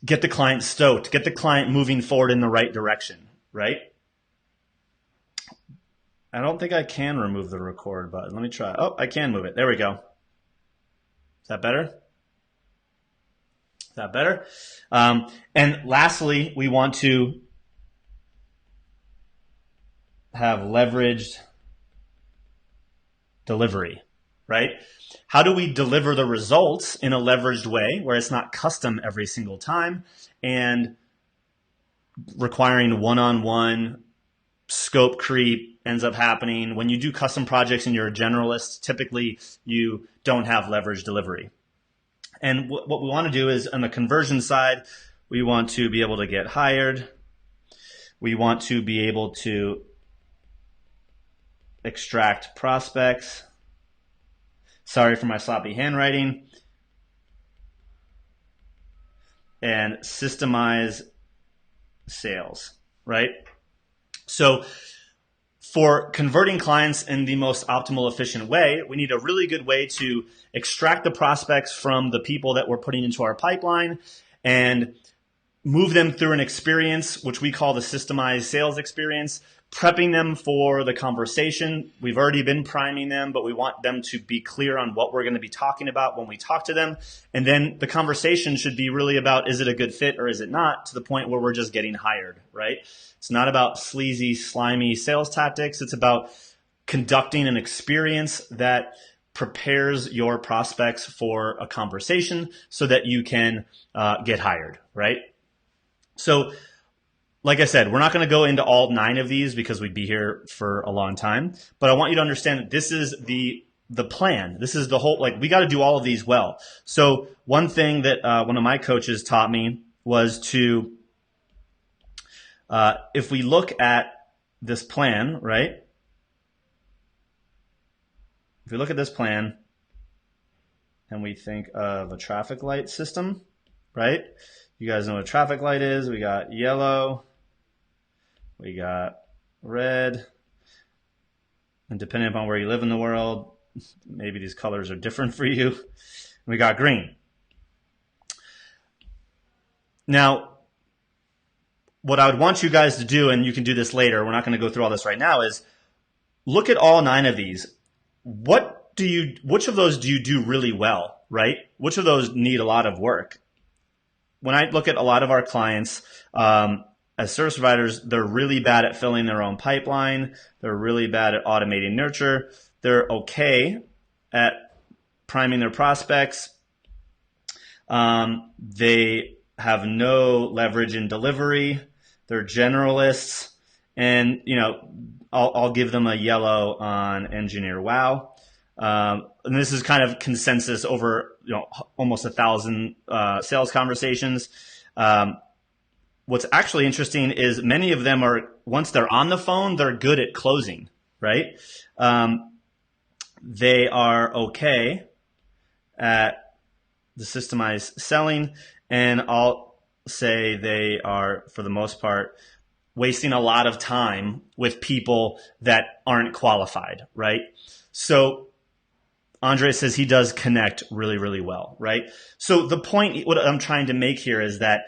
get the client stoked, get the client moving forward in the right direction, right? I don't think I can remove the record button. Let me try. Oh, I can move it. There we go. Is that better? That better? And lastly, we want to have leveraged delivery, right? How do we deliver the results in a leveraged way where it's not custom every single time and requiring one-on-one scope creep ends up happening? When you do custom projects and you're a generalist, typically you don't have leveraged delivery. And what we want to do is, on the conversion side, we want to be able to get hired. We want to be able to extract prospects. Sorry for my sloppy handwriting. And systemize sales, right? So for converting clients in the most optimal, efficient way, we need a really good way to extract the prospects from the people that we're putting into our pipeline and move them through an experience, which we call the systemized sales experience, prepping them for the conversation. We've already been priming them, but we want them to be clear on what we're going to be talking about when we talk to them. And then the conversation should be really about, is it a good fit or is it not, to the point where we're just getting hired, right? It's not about sleazy, slimy sales tactics. It's about conducting an experience that prepares your prospects for a conversation so that you can get hired, right? So like I said, we're not going to go into all 9 of these because we'd be here for a long time, but I want you to understand that this is the plan. This is the whole, like, we got to do all of these well. So one thing that one of my coaches taught me was to, if we look at this plan, right? If we look at this plan and we think of a traffic light system, right? You guys know what a traffic light is. We got yellow, we got red, and depending upon where you live in the world, maybe these colors are different for you. We got green. Now, what I would want you guys to do, and you can do this later, we're not going to go through all this right now, is look at all 9 of these. Which of those do you do really well, right? Which of those need a lot of work? When I look at a lot of our clients, as service providers, they're really bad at filling their own pipeline. They're really bad at automating nurture. They're okay at priming their prospects. They have no leverage in delivery. They're generalists. And, I'll give them a yellow on engineer wow. And this is kind of consensus over, almost 1,000 sales conversations. What's actually interesting is many of them are, once they're on the phone, they're good at closing, right? They are okay at the systemized selling, and I'll say they are, for the most part, wasting a lot of time with people that aren't qualified, right? So Andre says he does connect really, really well, right? So the point, what I'm trying to make here is that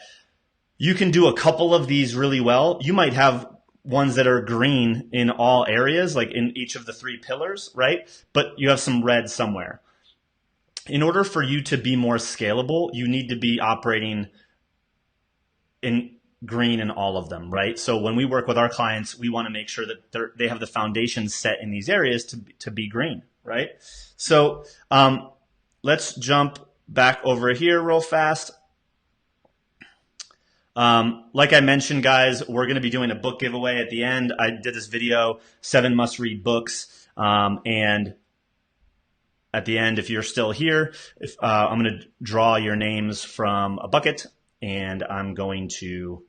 you can do a couple of these really well. You might have ones that are green in all areas, like in each of the 3 pillars, right? But you have some red somewhere. In order for you to be more scalable, you need to be operating in green in all of them, right? So when we work with our clients, we want to make sure that they have the foundation set in these areas to be green, right? So let's jump back over here real fast. Like I mentioned, guys, we're going to be doing a book giveaway at the end. I did this video, 7 must-read books, and at the end, if you're still here, I'm going to draw your names from a bucket, and I'm going to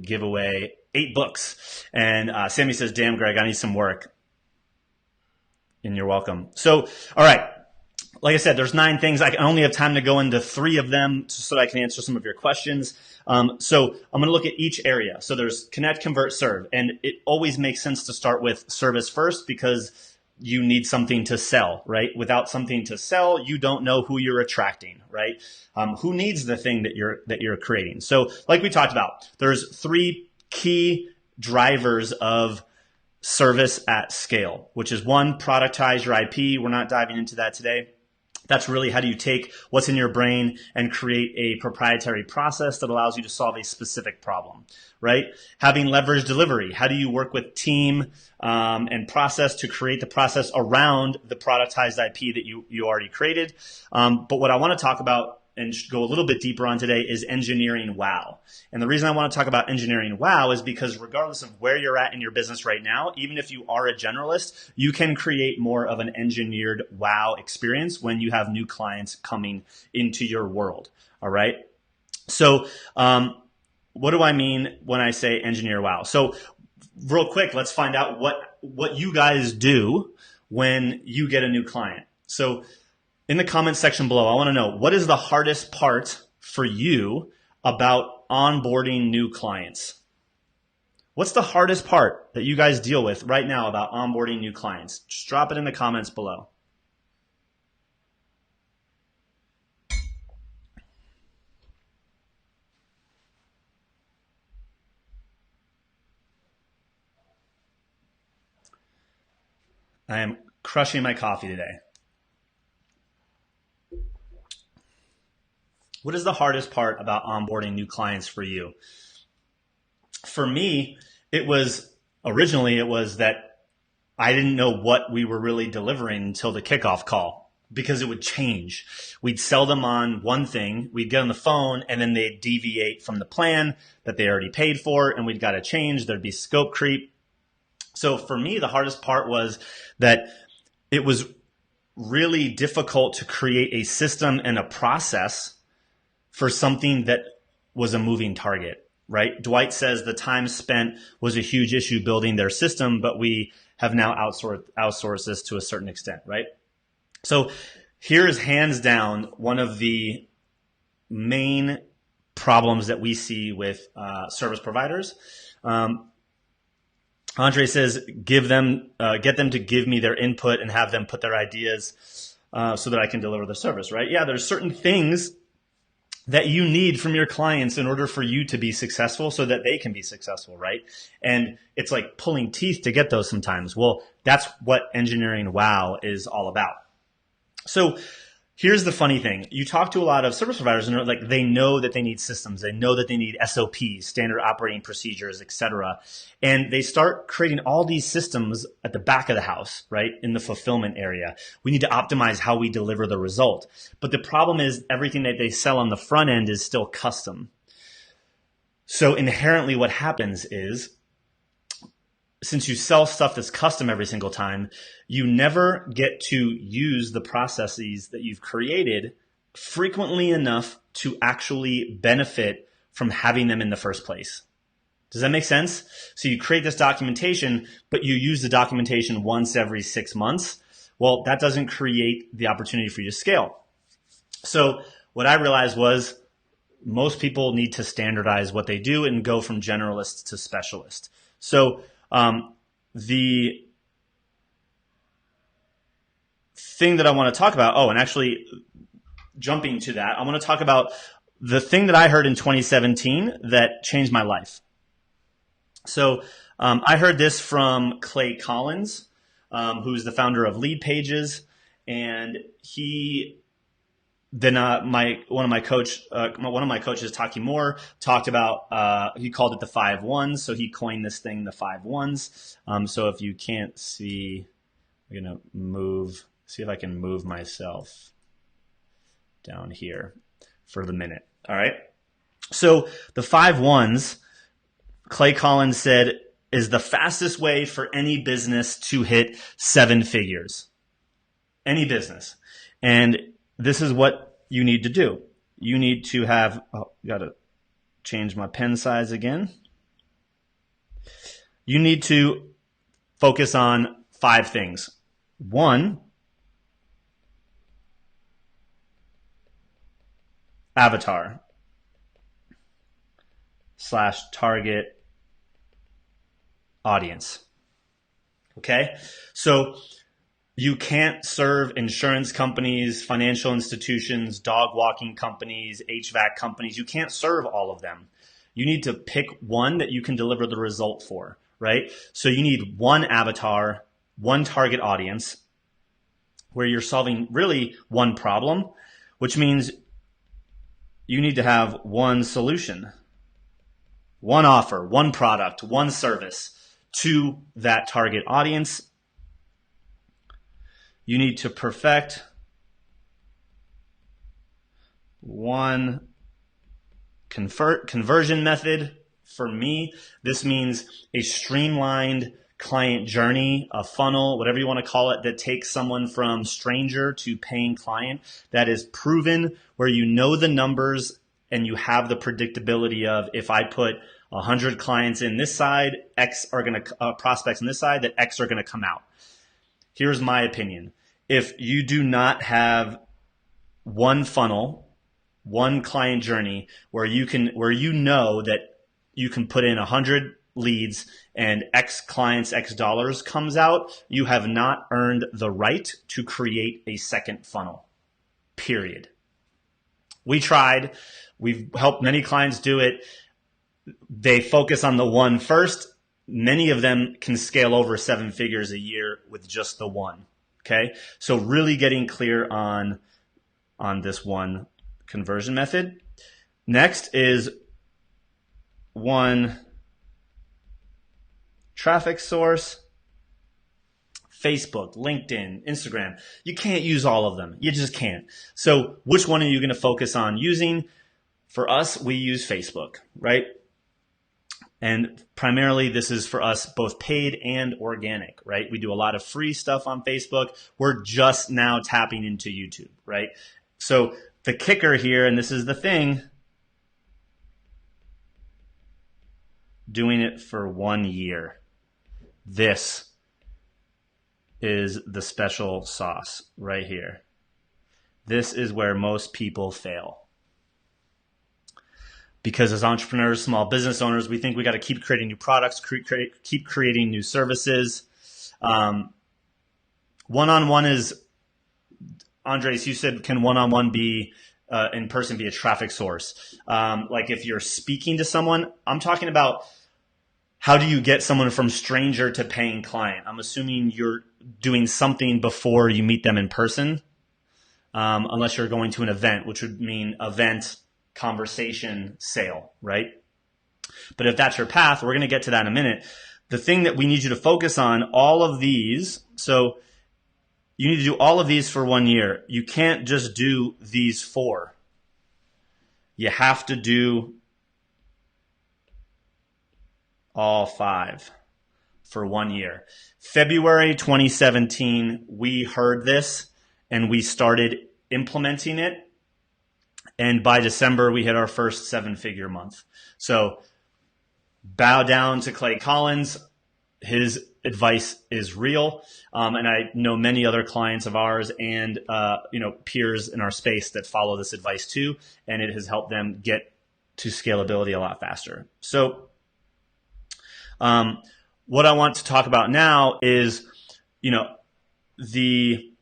give away 8 books. And Sammy says, damn, Greg, I need some work. And you're welcome. So, all right. Like I said, there's 9 things. I only have time to go into 3 of them so that I can answer some of your questions. So I'm going to look at each area. So there's connect, convert, serve. And it always makes sense to start with service first because you need something to sell, right? Without something to sell, you don't know who you're attracting, right? Who needs the thing that you're creating? So like we talked about, there's 3 key drivers of service at scale, which is 1, productize your IP. We're not diving into that today. That's really how do you take what's in your brain and create a proprietary process that allows you to solve a specific problem, right? Having leverage delivery. How do you work with team and process to create the process around the productized IP that you already created? But what I want to talk about and go a little bit deeper on today is engineering wow. And the reason I want to talk about engineering wow is because regardless of where you're at in your business right now, even if you are a generalist, you can create more of an engineered wow experience when you have new clients coming into your world. All right. So what do I mean when I say engineer wow? So real quick, let's find out what you guys do when you get a new client. So in the comment section below, I want to know, what is the hardest part for you about onboarding new clients? What's the hardest part that you guys deal with right now about onboarding new clients? Just drop it in the comments below. I am crushing my coffee today. What is the hardest part about onboarding new clients for you? For me, originally it was that I didn't know what we were really delivering until the kickoff call, because it would change. We'd sell them on one thing, we'd get on the phone, and then they'd deviate from the plan that they already paid for, and we'd got to change. There'd be scope creep. So for me, the hardest part was that it was really difficult to create a system and a process for something that was a moving target, right? Dwight says the time spent was a huge issue building their system, but we have now outsourced this to a certain extent, right? So here is hands down one of the main problems that we see with service providers. Andre says, get them to give me their input and have them put their ideas so that I can deliver the service, right? Yeah, there's certain things that you need from your clients in order for you to be successful so that they can be successful, right? And it's like pulling teeth to get those sometimes. Well, that's what engineering wow is all about. So here's the funny thing. You talk to a lot of service providers and they're like, they know that they need systems. They know that they need SOPs, standard operating procedures, et cetera. And they start creating all these systems at the back of the house, right? In the fulfillment area. We need to optimize how we deliver the result. But the problem is everything that they sell on the front end is still custom. So inherently what happens is, since you sell stuff that's custom every single time, you never get to use the processes that you've created frequently enough to actually benefit from having them in the first place. Does that make sense? So you create this documentation, but you use the documentation once every 6 months. Well, that doesn't create the opportunity for you to scale. So what I realized was most people need to standardize what they do and go from generalist to specialist. So the thing that I want to talk about, and actually jumping to that, I want to talk about the thing that I heard in 2017 that changed my life. So I heard this from Clay Collins, who's the founder of Lead Pages, and he then one of my coaches, Taki Moore, talked about he called it the 5 1s. So he coined this thing the 5 1s. So if you can't see, I'm gonna see if I can move myself down here for the minute. All right. So the 5 1s, Clay Collins said, is the fastest way for any business to hit 7 figures. Any business. And this is what you need to do. You need to have, got to change my pen size again. You need to focus on 5 things. 1, avatar / target audience. Okay? So you can't serve insurance companies, financial institutions, dog walking companies, HVAC companies. You can't serve all of them. You need to pick one that you can deliver the result for, right? So you need 1 avatar, 1 target audience where you're solving really 1 problem, which means you need to have 1 solution, 1 offer, 1 product, 1 service to that target audience. You need to perfect 1 conversion method. For me, this means a streamlined client journey, a funnel, whatever you want to call it, that takes someone from stranger to paying client, that is proven, where you know the numbers and you have the predictability of, if I put 100 clients in this side, X are going to prospects in this side, that X are going to come out. Here's my opinion. If you do not have 1 funnel, 1 client journey where you know that you can put in 100 leads and X clients, X dollars comes out, you have not earned the right to create a second funnel. Period. We tried. We've helped many clients do it. They focus on the 1 first. Many of them can scale over 7 figures a year with just the 1. Okay. So really getting clear on this 1 conversion method. Next is 1 traffic source. Facebook, LinkedIn, Instagram. You can't use all of them. You just can't. So which one are you going to focus on using? For us, we use Facebook, right? And primarily this is for us both paid and organic, right? We do a lot of free stuff on Facebook. We're just now tapping into YouTube, right? So the kicker here, and this is the thing, doing it for 1 year. This is the special sauce right here. This is where most people fail. Because as entrepreneurs, small business owners, we think we got to keep creating new products, keep creating new services. One-on-one is, Andres, you said, can one-on-one be in person be a traffic source? Like if you're speaking to someone, I'm talking about how do you get someone from stranger to paying client? I'm assuming you're doing something before you meet them in person, unless you're going to an event, which would mean event, conversation, sale, right? But if that's your path, we're going to get to that in a minute. The thing that we need you to focus on, all of these, so you need to do all of these for 1 year. You can't just do these 4. You have to do all 5 for 1 year. February 2017, we heard this and we started implementing it. And by December, we hit our first 7-figure month. So bow down to Clay Collins. His advice is real. And I know many other clients of ours and peers in our space that follow this advice too. And it has helped them get to scalability a lot faster. So what I want to talk about now is, the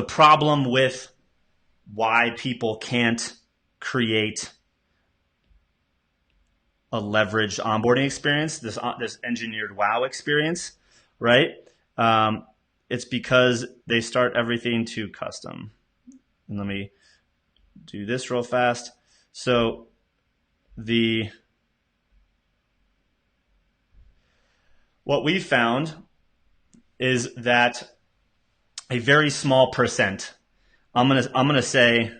problem with why people can't create a leveraged onboarding experience, this engineered wow experience, right? It's because they start everything too custom. And let me do this real fast. So what we found is that a very small percent, I'm gonna say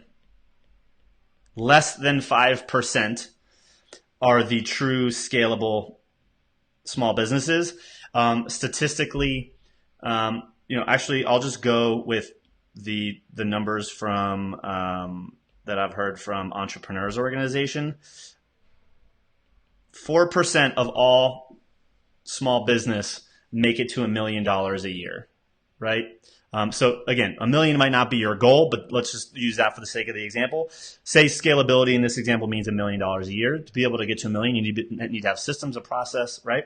less than 5%, are the true scalable small businesses. Statistically, actually, I'll just go with the numbers from that I've heard from Entrepreneurs Organization. 4% of all small business make it to $1 million a year, right? So again, 1 million might not be your goal, but let's just use that for the sake of the example. Say scalability in this example means $1 million a year. To be able to get to 1 million, you need to have systems, a process, right?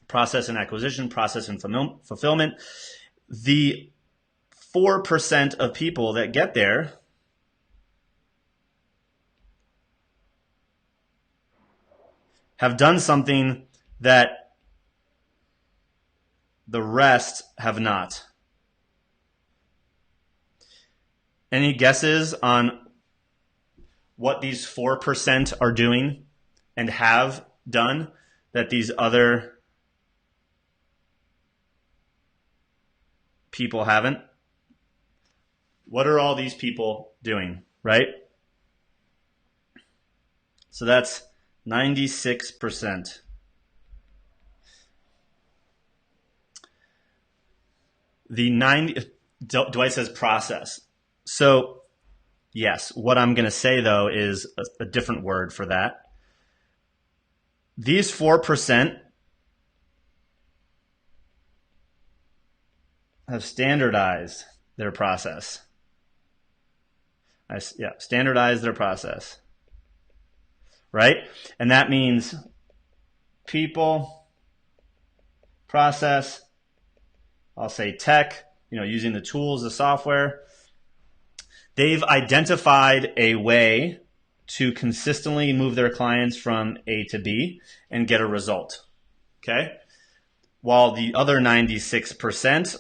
Process and acquisition, process and fulfillment. The 4% of people that get there have done something that the rest have not. Any guesses on what these 4% are doing and have done that these other people haven't? What are all these people doing, right? So that's 96%. Dwight says process. So yes, what I'm going to say though is a different word for that. These 4% have standardized their process. Standardize their process, right? And that means people, process, I'll say tech, using the tools, the software. They've identified a way to consistently move their clients from A to B and get a result, okay? While the other 96%,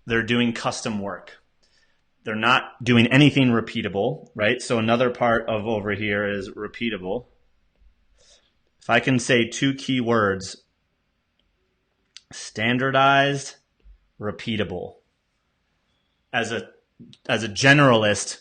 they're doing custom work. They're not doing anything repeatable, right? So another part of over here is repeatable. if I can say 2 key words, standardized, repeatable. As a generalist,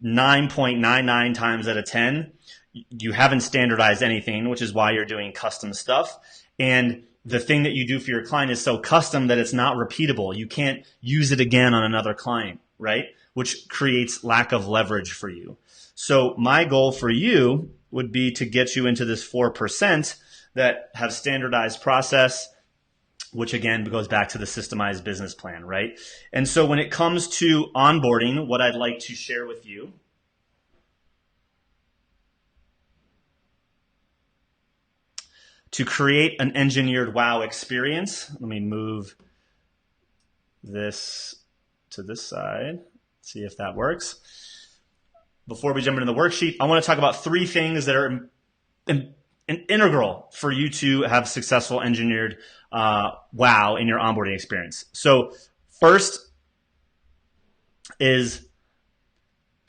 9.99 times out of 10, you haven't standardized anything, which is why you're doing custom stuff. And the thing that you do for your client is so custom that it's not repeatable. You can't use it again on another client, right? Which creates lack of leverage for you. So my goal for you would be to get you into this 4% that have standardized process, which again goes back to the systemized business plan, right? And so when it comes to onboarding, what I'd like to share with you to create an engineered wow experience. Let me move this to this side, see if that works. Before we jump into the worksheet, I want to talk about 3 things that are integral for you to have successful engineered wow in your onboarding experience. So first is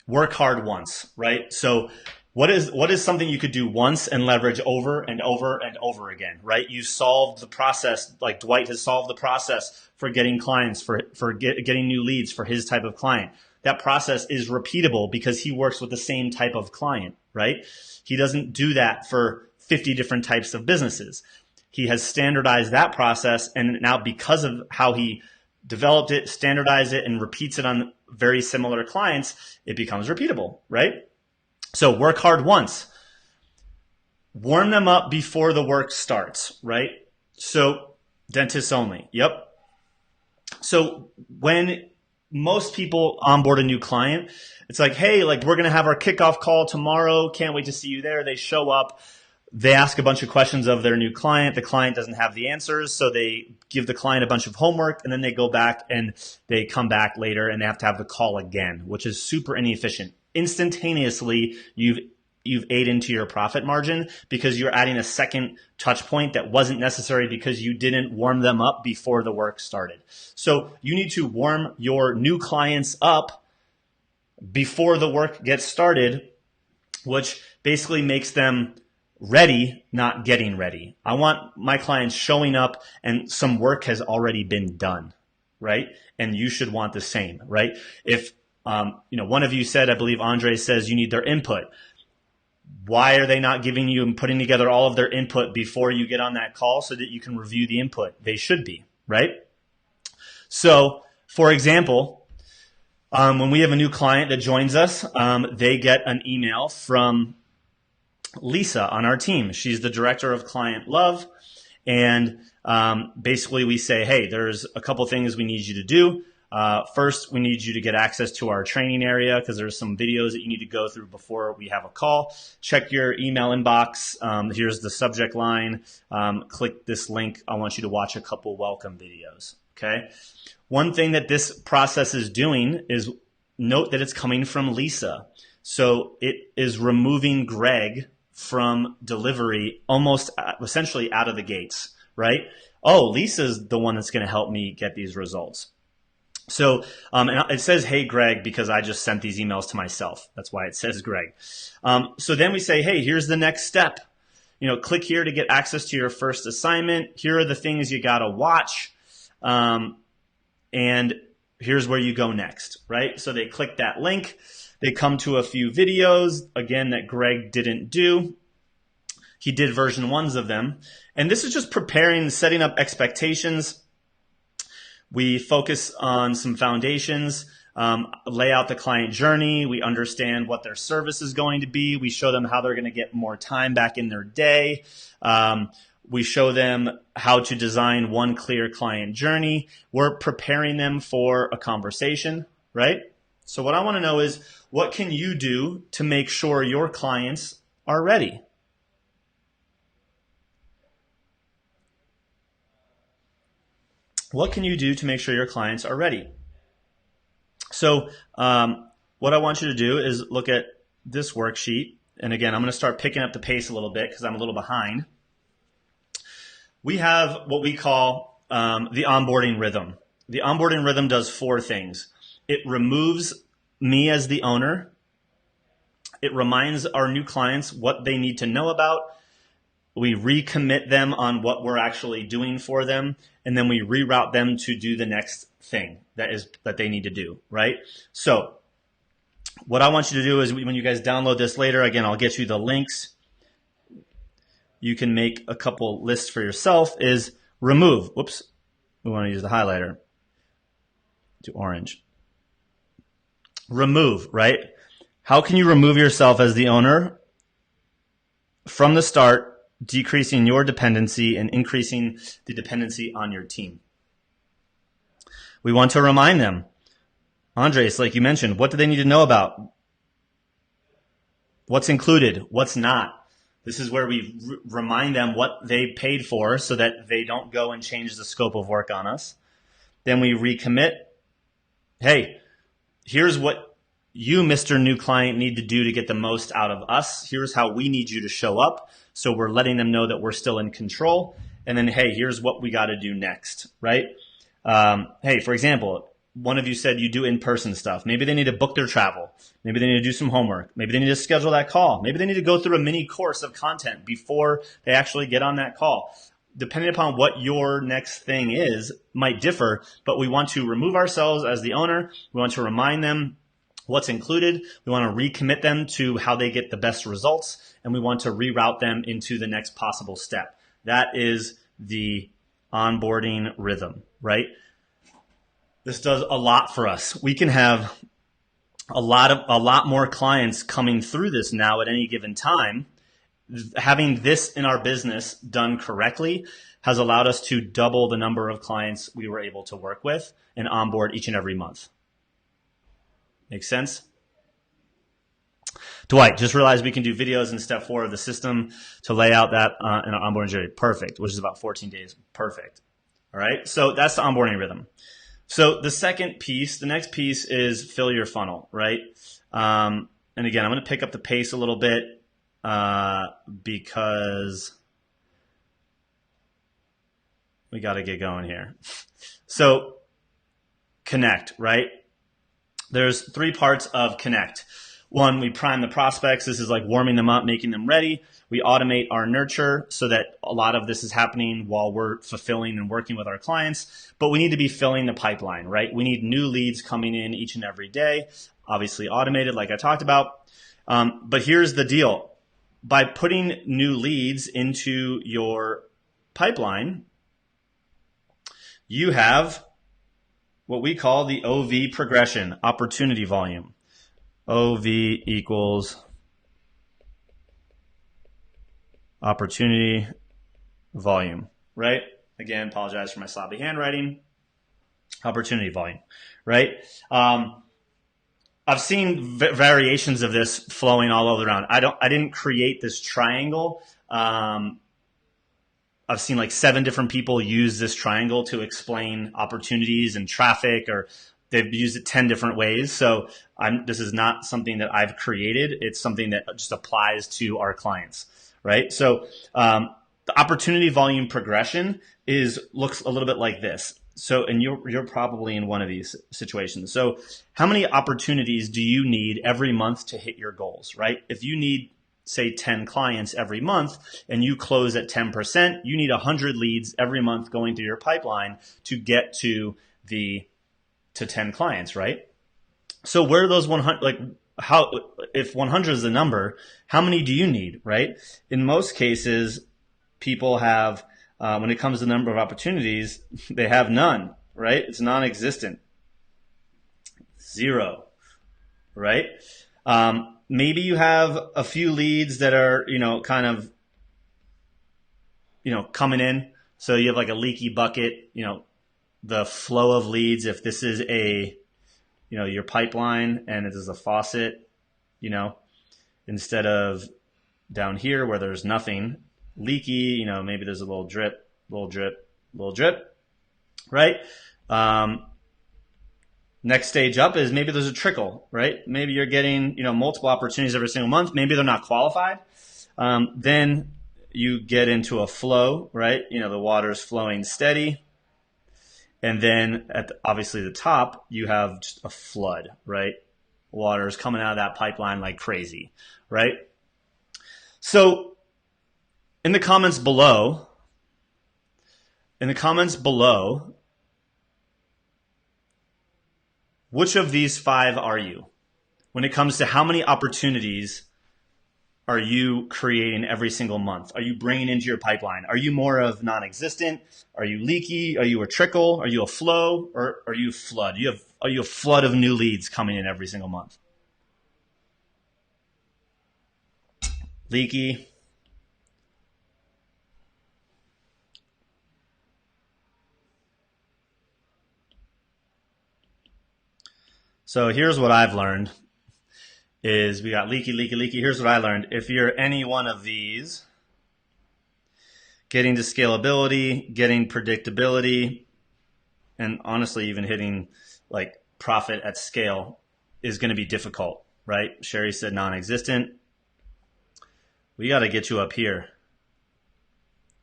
work hard once, right? So what is something you could do once and leverage over and over and over again, right? You solved the process, like Dwight has solved the process for getting clients, for getting new leads for his type of client. That process is repeatable because he works with the same type of client, right? He doesn't do that for 50 different types of businesses. He has standardized that process, and now because of how he developed it, standardized it, and repeats it on very similar clients, it becomes repeatable, right? So work hard once. Warm them up before the work starts, right? So dentists only. Yep. So when most people onboard a new client, it's like, hey, like we're going to have our kickoff call tomorrow. Can't wait to see you there. They show up. They ask a bunch of questions of their new client. The client doesn't have the answers, so they give the client a bunch of homework, and then they go back and they come back later and they have to have the call again, which is super inefficient. Instantaneously, you've ate into your profit margin because you're adding a second touch point that wasn't necessary because you didn't warm them up before the work started. So you need to warm your new clients up before the work gets started, which basically makes them ready, not getting ready. I want my clients showing up and some work has already been done, right? And you should want the same, right? If one of you said, I believe Andre says you need their input. Why are they not giving you and putting together all of their input before you get on that call so that you can review the input? They should be, right? So, for example, when we have a new client that joins us, they get an email from Lisa on our team. She's the director of client love. And basically we say, hey, there's a couple things we need you to do. First, we need you to get access to our training area because there's some videos that you need to go through before we have a call. Check your email inbox. Here's the subject line. Click this link. I want you to watch a couple welcome videos. Okay. One thing that this process is doing is note that it's coming from Lisa. So it is removing Greg from delivery almost essentially out of the gates, right? Oh, Lisa's the one that's going to help me get these results. So and it says, hey, Greg, because I just sent these emails to myself. That's why it says Greg. So then we say, hey, here's the next step. Click here to get access to your first assignment. Here are the things you got to watch. And here's where you go next, right? So they click that link. They come to a few videos, again, that Greg didn't do. He did version 1s of them. And this is just preparing, setting up expectations. We focus on some foundations, lay out the client journey. We understand what their service is going to be. We show them how they're going to get more time back in their day. We show them how to design one clear client journey. We're preparing them for a conversation, right? So what I want to know is, what can you do to make sure your clients are ready? What can you do to make sure your clients are ready? So what I want you to do is look at this worksheet. And again, I'm going to start picking up the pace a little bit because I'm a little behind. We have what we call the onboarding rhythm. The onboarding rhythm does 4 things. It removes me as the owner. It reminds our new clients what they need to know about. we recommit them on what we're actually doing for them, and then we reroute them to do the next thing that they need to do, right? So what I want you to do is when you guys download this later, again, I'll get you the links. You can make a couple lists for yourself, is remove. Whoops. We want to use the highlighter to orange. Remove, right? How can you remove yourself as the owner from the start, decreasing your dependency and increasing the dependency on your team? We want to remind them. Andres, like you mentioned, what do they need to know about? What's included? What's not? This is where we remind them what they paid for so that they don't go and change the scope of work on us. Then we recommit. Hey, here's what you, Mr. New Client, need to do to get the most out of us. Here's how we need you to show up. So we're letting them know that we're still in control. And then, hey, here's what we got to do next, right? Hey, for example, one of you said you do in-person stuff. Maybe they need to book their travel. Maybe they need to do some homework. Maybe they need to schedule that call. Maybe they need to go through a mini course of content before they actually get on that call. Depending upon what your next thing is, might differ, but we want to remove ourselves as the owner. We want to remind them what's included. We want to recommit them to how they get the best results, and we want to reroute them into the next possible step. That is the onboarding rhythm, right? This does a lot for us. We can have a lot more clients coming through this now at any given time. Having this in our business done correctly has allowed us to double the number of clients we were able to work with and onboard each and every month. Make sense? Dwight, just realized we can do videos in step 4 of the system to lay out that in our onboarding journey. Perfect, which is about 14 days. Perfect. All right, so that's the onboarding rhythm. So the second piece, the next piece is fill your funnel, right? And again, I'm going to pick up the pace a little bit because we got to get going here. So connect, right? There's 3 parts of connect. 1, we prime the prospects. This is like warming them up, making them ready. We automate our nurture so that a lot of this is happening while we're fulfilling and working with our clients. But we need to be filling the pipeline, right? We need new leads coming in each and every day, obviously automated like I talked about. But here's the deal. By putting new leads into your pipeline, you have what we call the OV progression, opportunity volume. OV equals opportunity volume, right? Again, apologize for my sloppy handwriting. Opportunity volume, right? I've seen variations of this flowing all over around. I didn't create this triangle. I've seen like 7 different people use this triangle to explain opportunities and traffic, or they've used it 10 different ways. So this is not something that I've created. It's something that just applies to our clients, right? So the opportunity volume progression looks a little bit like this. So, and you're probably in one of these situations. So how many opportunities do you need every month to hit your goals, right? If you need, say, 10 clients every month and you close at 10%, you need 100 leads every month going through your pipeline to get to 10 clients, right? So where are those 100, like how, if 100 is the number, how many do you need, right? In most cases, people have, when it comes to the number of opportunities, they have none, right? It's non-existent. 0, right? Maybe you have a few leads that are, kind of, coming in. So you have like a leaky bucket, the flow of leads. If this is your pipeline and it is a faucet, instead of down here where there's nothing leaky, maybe there's a little drip, right? Next stage up is maybe there's a trickle, right? Maybe you're getting, multiple opportunities every single month. Maybe they're not qualified. Then you get into a flow, right? The water's flowing steady. And then at obviously the top, you have just a flood, right? Water is coming out of that pipeline like crazy, right? So in the comments below, which of these 5 are you? When it comes to how many opportunities are you creating every single month? Are you bringing into your pipeline? Are you more of non-existent? Are you leaky? Are you a trickle? Are you a flow? Or are you a flood? Are you a flood of new leads coming in every single month? Leaky. So here's what I've learned is we got leaky. Here's what I learned. If you're any one of these, getting to scalability, getting predictability, and honestly even hitting like profit at scale is going to be difficult, right? Sherry said non-existent. We got to get you up here,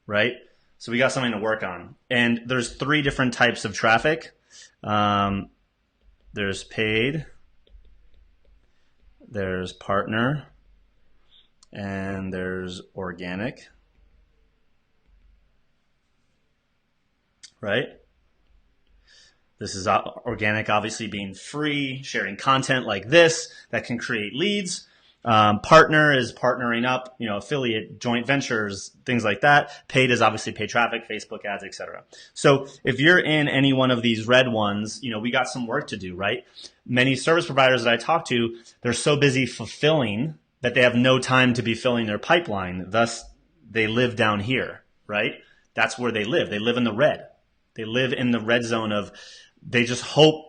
right? So we got something to work on. And there's 3 different types of traffic. There's paid, there's partner, and there's organic, right? This is organic, obviously being free, sharing content like this that can create leads. Partner is partnering up, affiliate, joint ventures, things like that. Paid is obviously paid traffic, Facebook ads, etc. So if you're in any one of these red ones, we got some work to do, right? Many service providers that I talk to, they're so busy fulfilling that they have no time to be filling their pipeline. Thus, they live down here, right? That's where they live. They live in the red. They live in the red zone of they just hope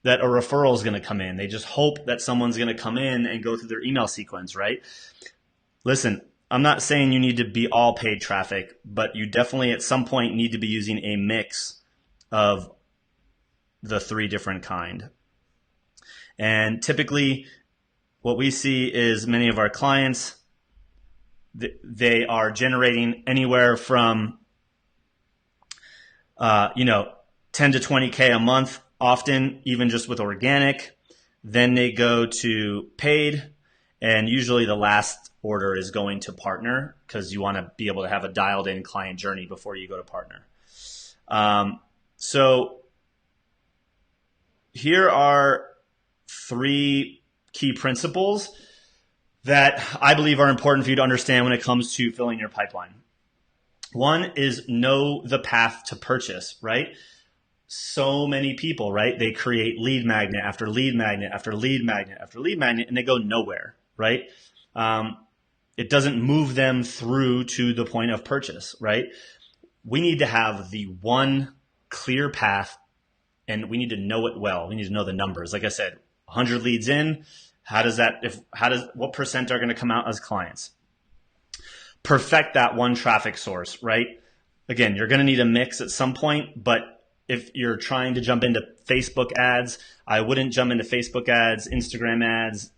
that a referral is going to come in. They just hope that someone's going to come in and go through their email sequence, right? Listen, I'm not saying you need to be all paid traffic, but you definitely at some point need to be using a mix of the 3 different kind. And typically what we see is many of our clients, they are generating anywhere from 10 to 20K a month, often even just with organic. Then they go to paid, and usually the last order is going to partner because you want to be able to have a dialed in client journey before you go to partner. So here are 3 key principles that I believe are important for you to understand when it comes to filling your pipeline. One is know the path to purchase, right? So many people, right? They create lead magnet after lead magnet after lead magnet after lead magnet, and they go nowhere, right? It doesn't move them through to the point of purchase, right? We need to have the one clear path, and we need to know it well. We need to know the numbers. Like I said, 100 leads in, what percent are going to come out as clients? Perfect that one traffic source, right? Again, you're going to need a mix at some point, but if you're trying to jump into Facebook ads, I wouldn't jump into Facebook ads, Instagram ads,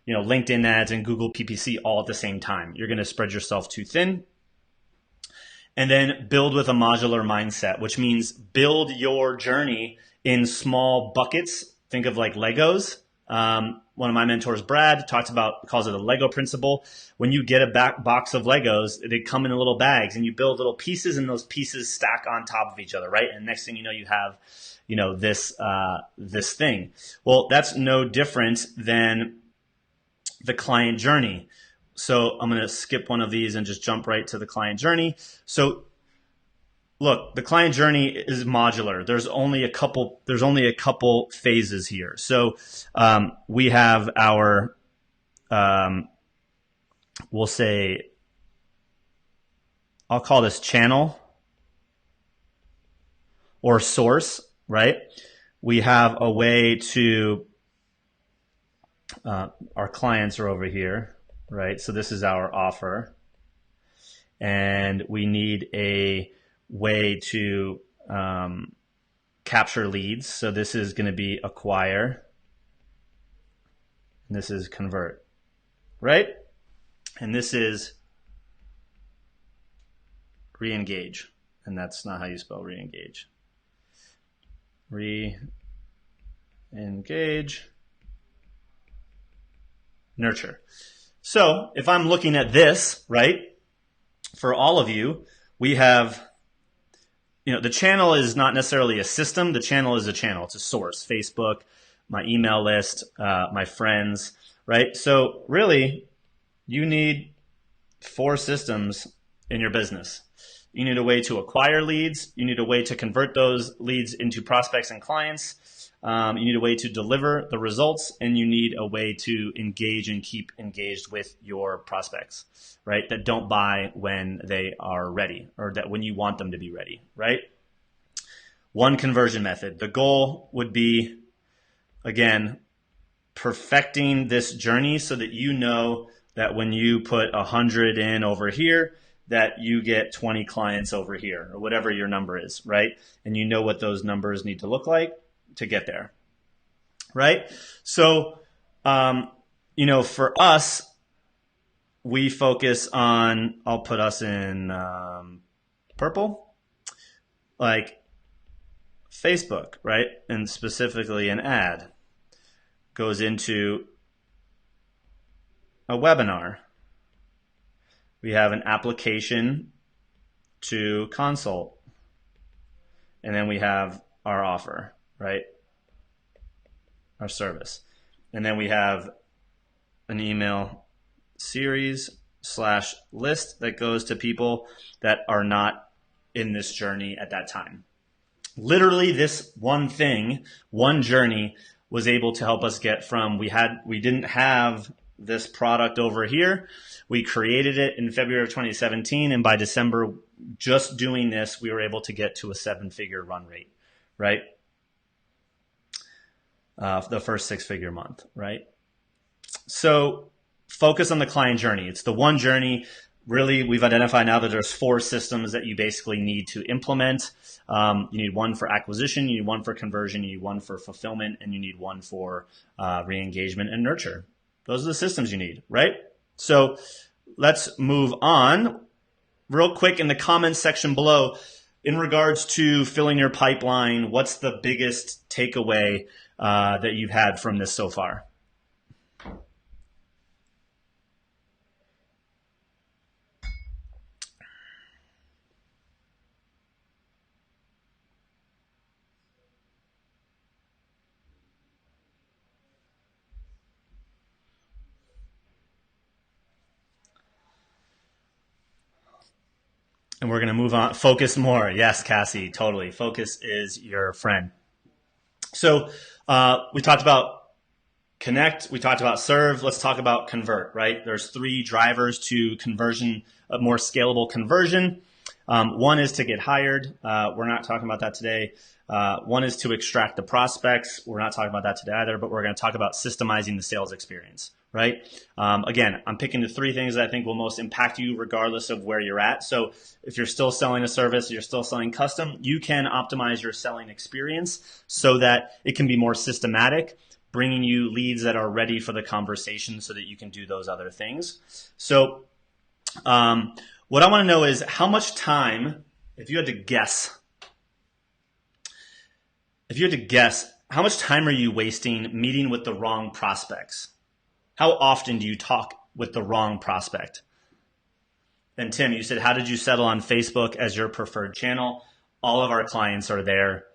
LinkedIn ads, and Google PPC all at the same time. You're going to spread yourself too thin. And then build with a modular mindset, which means build your journey in small buckets. Think of like Legos. One of my mentors, Brad, calls it the Lego principle. When you get a box of Legos, they come in little bags and you build little pieces, and those pieces stack on top of each other, right? And next thing you know, you have, this thing. Well, that's no different than the client journey. So I'm going to skip one of these and just jump right to the client journey. So look, the client journey is modular. There's only a couple phases here. So we have our, we'll say, I'll call this channel or source, right? We have a way to, our clients are over here, right? So this is our offer, and we need a way to capture leads. So this is going to be acquire, and this is convert, right? And this is re-engage, and that's not how you spell re-engage. Re-engage, nurture. So if I'm looking at this, right, for all of you, we have, the channel is not necessarily a system. The channel is a channel. It's a source. Facebook, my email list, my friends, right? So really, you need 4 systems in your business. You need a way to acquire leads. You need a way to convert those leads into prospects and clients. You need a way to deliver the results, and you need a way to engage and keep engaged with your prospects, right? That don't buy when they are ready, or that when you want them to be ready, right? One conversion method. The goal would be, again, perfecting this journey so that you know that when you put 100 in over here, that you get 20 clients over here, or whatever your number is, right? And you know what those numbers need to look like to get there, right? So, for us, we focus on, I'll put us in purple, like Facebook, right? And specifically an ad goes into a webinar. We have an application to consult, and then we have our offer, right? Our service. And then we have an email series / list that goes to people that are not in this journey at that time. Literally, this one thing, one journey, was able to help us get from we didn't have this product over here. We created it in February of 2017, and by December, just doing this, we were able to get to a 7-figure run rate, right? The first 6-figure month, right? So focus on the client journey. It's the one journey. Really, we've identified now that there's 4 systems that you basically need to implement. You need one for acquisition, you need one for conversion, you need one for fulfillment, and you need one for re-engagement and nurture. Those are the systems you need, right? So let's move on. Real quick, in the comments section below, in regards to filling your pipeline, what's the biggest takeaway that you've had from this so far? And we're going to move on. Focus more. Yes, Cassie, totally. Focus is your friend. So we talked about connect. We talked about serve. Let's talk about convert, right? There's 3 drivers to conversion, a more scalable conversion. One is to get hired. We're not talking about that today. One is to extract the prospects. We're not talking about that today either, but we're going to talk about systemizing the sales experience, right? Again, I'm picking the 3 things that I think will most impact you regardless of where you're at. So if you're still selling a service, you're still selling custom, you can optimize your selling experience so that it can be more systematic, bringing you leads that are ready for the conversation so that you can do those other things. So what I want to know is how much time, if you had to guess, how much time are you wasting meeting with the wrong prospects? How often do you talk with the wrong prospect? And Tim, you said, how did you settle on Facebook as your preferred channel? All of our clients are there.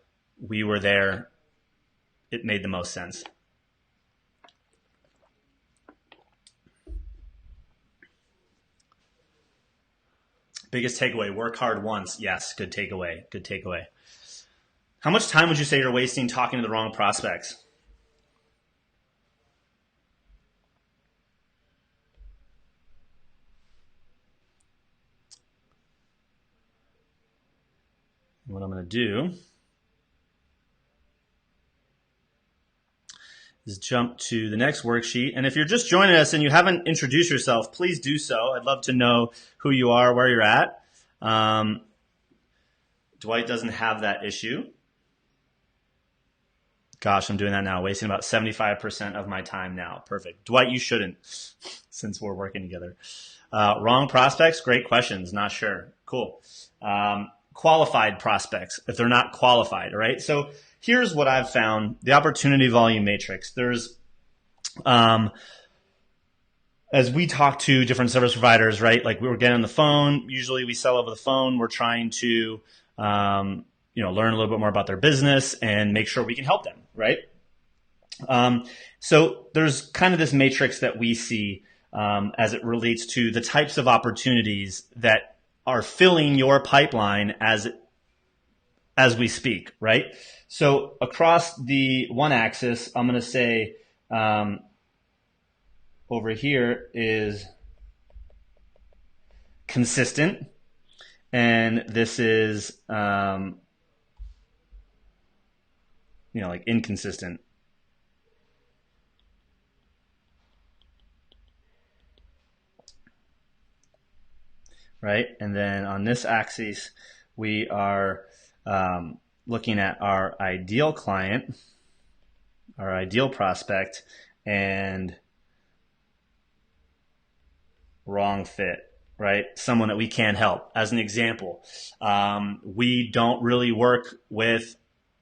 We were there. It made the most sense. Biggest takeaway, work hard once. Yes, good takeaway. Good takeaway. How much time would you say you're wasting talking to the wrong prospects? What I'm going to do is jump to the next worksheet. And if you're just joining us and you haven't introduced yourself, please do so. I'd love to know who you are, where you're at. Dwight doesn't have that issue. Gosh, I'm doing that now, wasting about 75% of my time now. Perfect. Dwight, you shouldn't, since we're working together. Wrong prospects, great questions, not sure. Cool. Qualified prospects, if they're not qualified, right? So here's what I've found, the opportunity volume matrix. There's as we talk to different service providers, right? Like we were getting on the phone. Usually we sell over the phone. We're trying to, learn a little bit more about their business and make sure we can help them, right? So there's kind of this matrix that we see as it relates to the types of opportunities that are filling your pipeline as we speak, right? So across the one axis, I'm going to say over here is consistent, and this is like inconsistent. Right? And then on this axis, we are looking at our ideal client, our ideal prospect, and wrong fit, right? Someone that we can't help. As an example, we don't really work with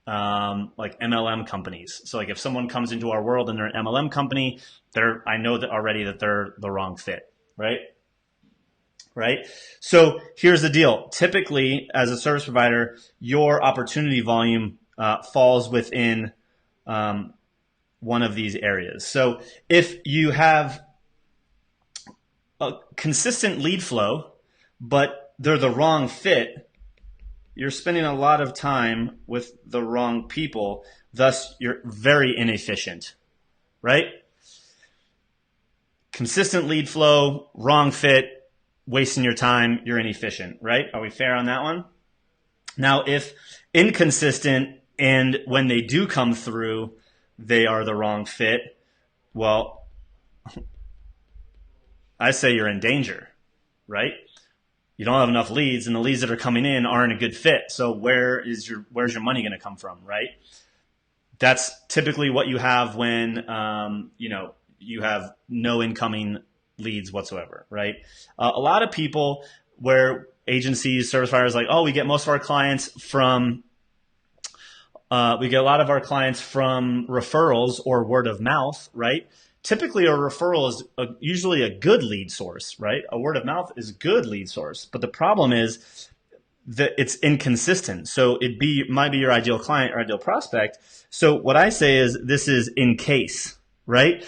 like MLM companies. So like if someone comes into our world and they're an MLM company, I know that already that they're the wrong fit, right? Right? So here's the deal. Typically, as a service provider, your opportunity volume falls within one of these areas. So if you have a consistent lead flow, but they're the wrong fit, you're spending a lot of time with the wrong people. Thus, you're very inefficient, right? Consistent lead flow, wrong fit, wasting your time, you're inefficient, right? Are we fair on that one? Now, if inconsistent and when they do come through, they are the wrong fit, well, I say you're in danger, right? You don't have enough leads, and the leads that are coming in aren't a good fit. So where's your money going to come from, right? That's typically what you have when you have no incoming leads whatsoever, right? A lot of people where agencies, service providers, like, oh, we get most of our clients from, we get a lot of our clients from referrals or word of mouth, right? Typically, a referral is usually a good lead source, right? A word of mouth is a good lead source, but the problem is that it's inconsistent. So might be your ideal client or ideal prospect. So what I say is this is in case, right?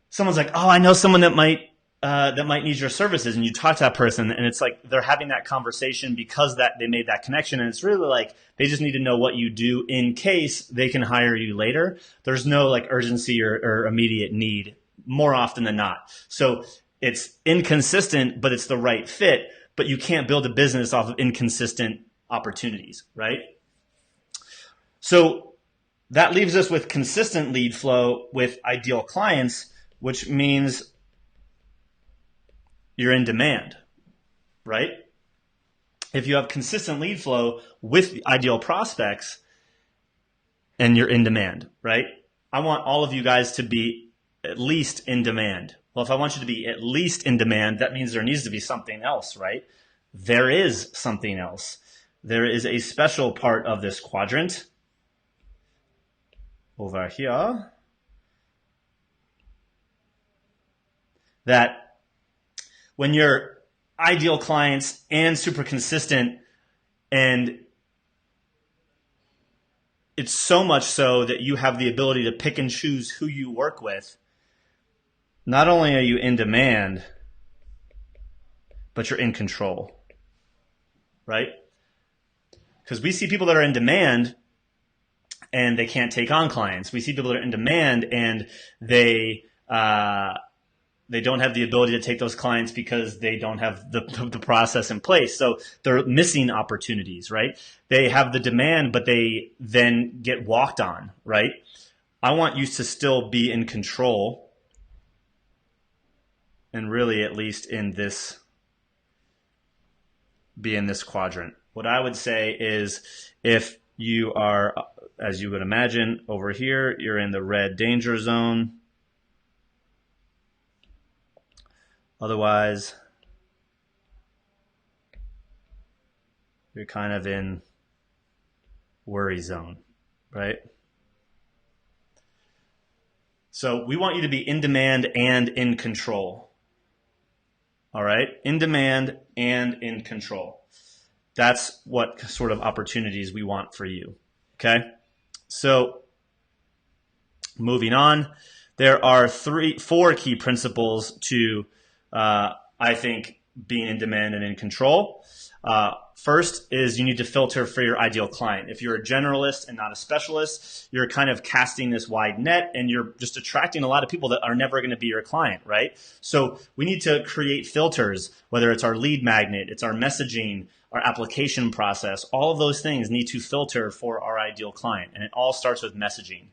Someone's like, oh, I know someone that might need your services, and you talk to that person, and it's like they're having that conversation because that they made that connection, and it's really like they just need to know what you do in case they can hire you later. There's no like urgency or immediate need more often than not. So it's inconsistent, but it's the right fit. But you can't build a business off of inconsistent opportunities, right? So that leaves us with consistent lead flow with ideal clients, which means you're in demand, right? If you have consistent lead flow with ideal prospects and you're in demand, right? I want all of you guys to be at least in demand. Well, if I want you to be at least in demand, that means there needs to be something else, right? There is something else. There is a special part of this quadrant over here that when you're ideal clients and super consistent, and it's so much so that you have the ability to pick and choose who you work with, not only are you in demand, but you're in control, right? Because we see people that are in demand and they can't take on clients. We see people that are in demand and they don't have the ability to take those clients because they don't have the process in place. So they're missing opportunities, right? They have the demand, but they then get walked on, right? I want you to still be in control, and really at least be in this quadrant. What I would say is if you are, as you would imagine, over here, you're in the red danger zone. Otherwise, you're kind of in worry zone, right? So we want you to be in demand and in control. All right, in demand and in control. That's what sort of opportunities we want for you. Okay, so moving on, there are four key principles to, I think, being in demand and in control. First is you need to filter for your ideal client. If you're a generalist and not a specialist, you're kind of casting this wide net and you're just attracting a lot of people that are never going to be your client, right? So we need to create filters, whether it's our lead magnet, it's our messaging, our application process. All of those things need to filter for our ideal client. And it all starts with messaging.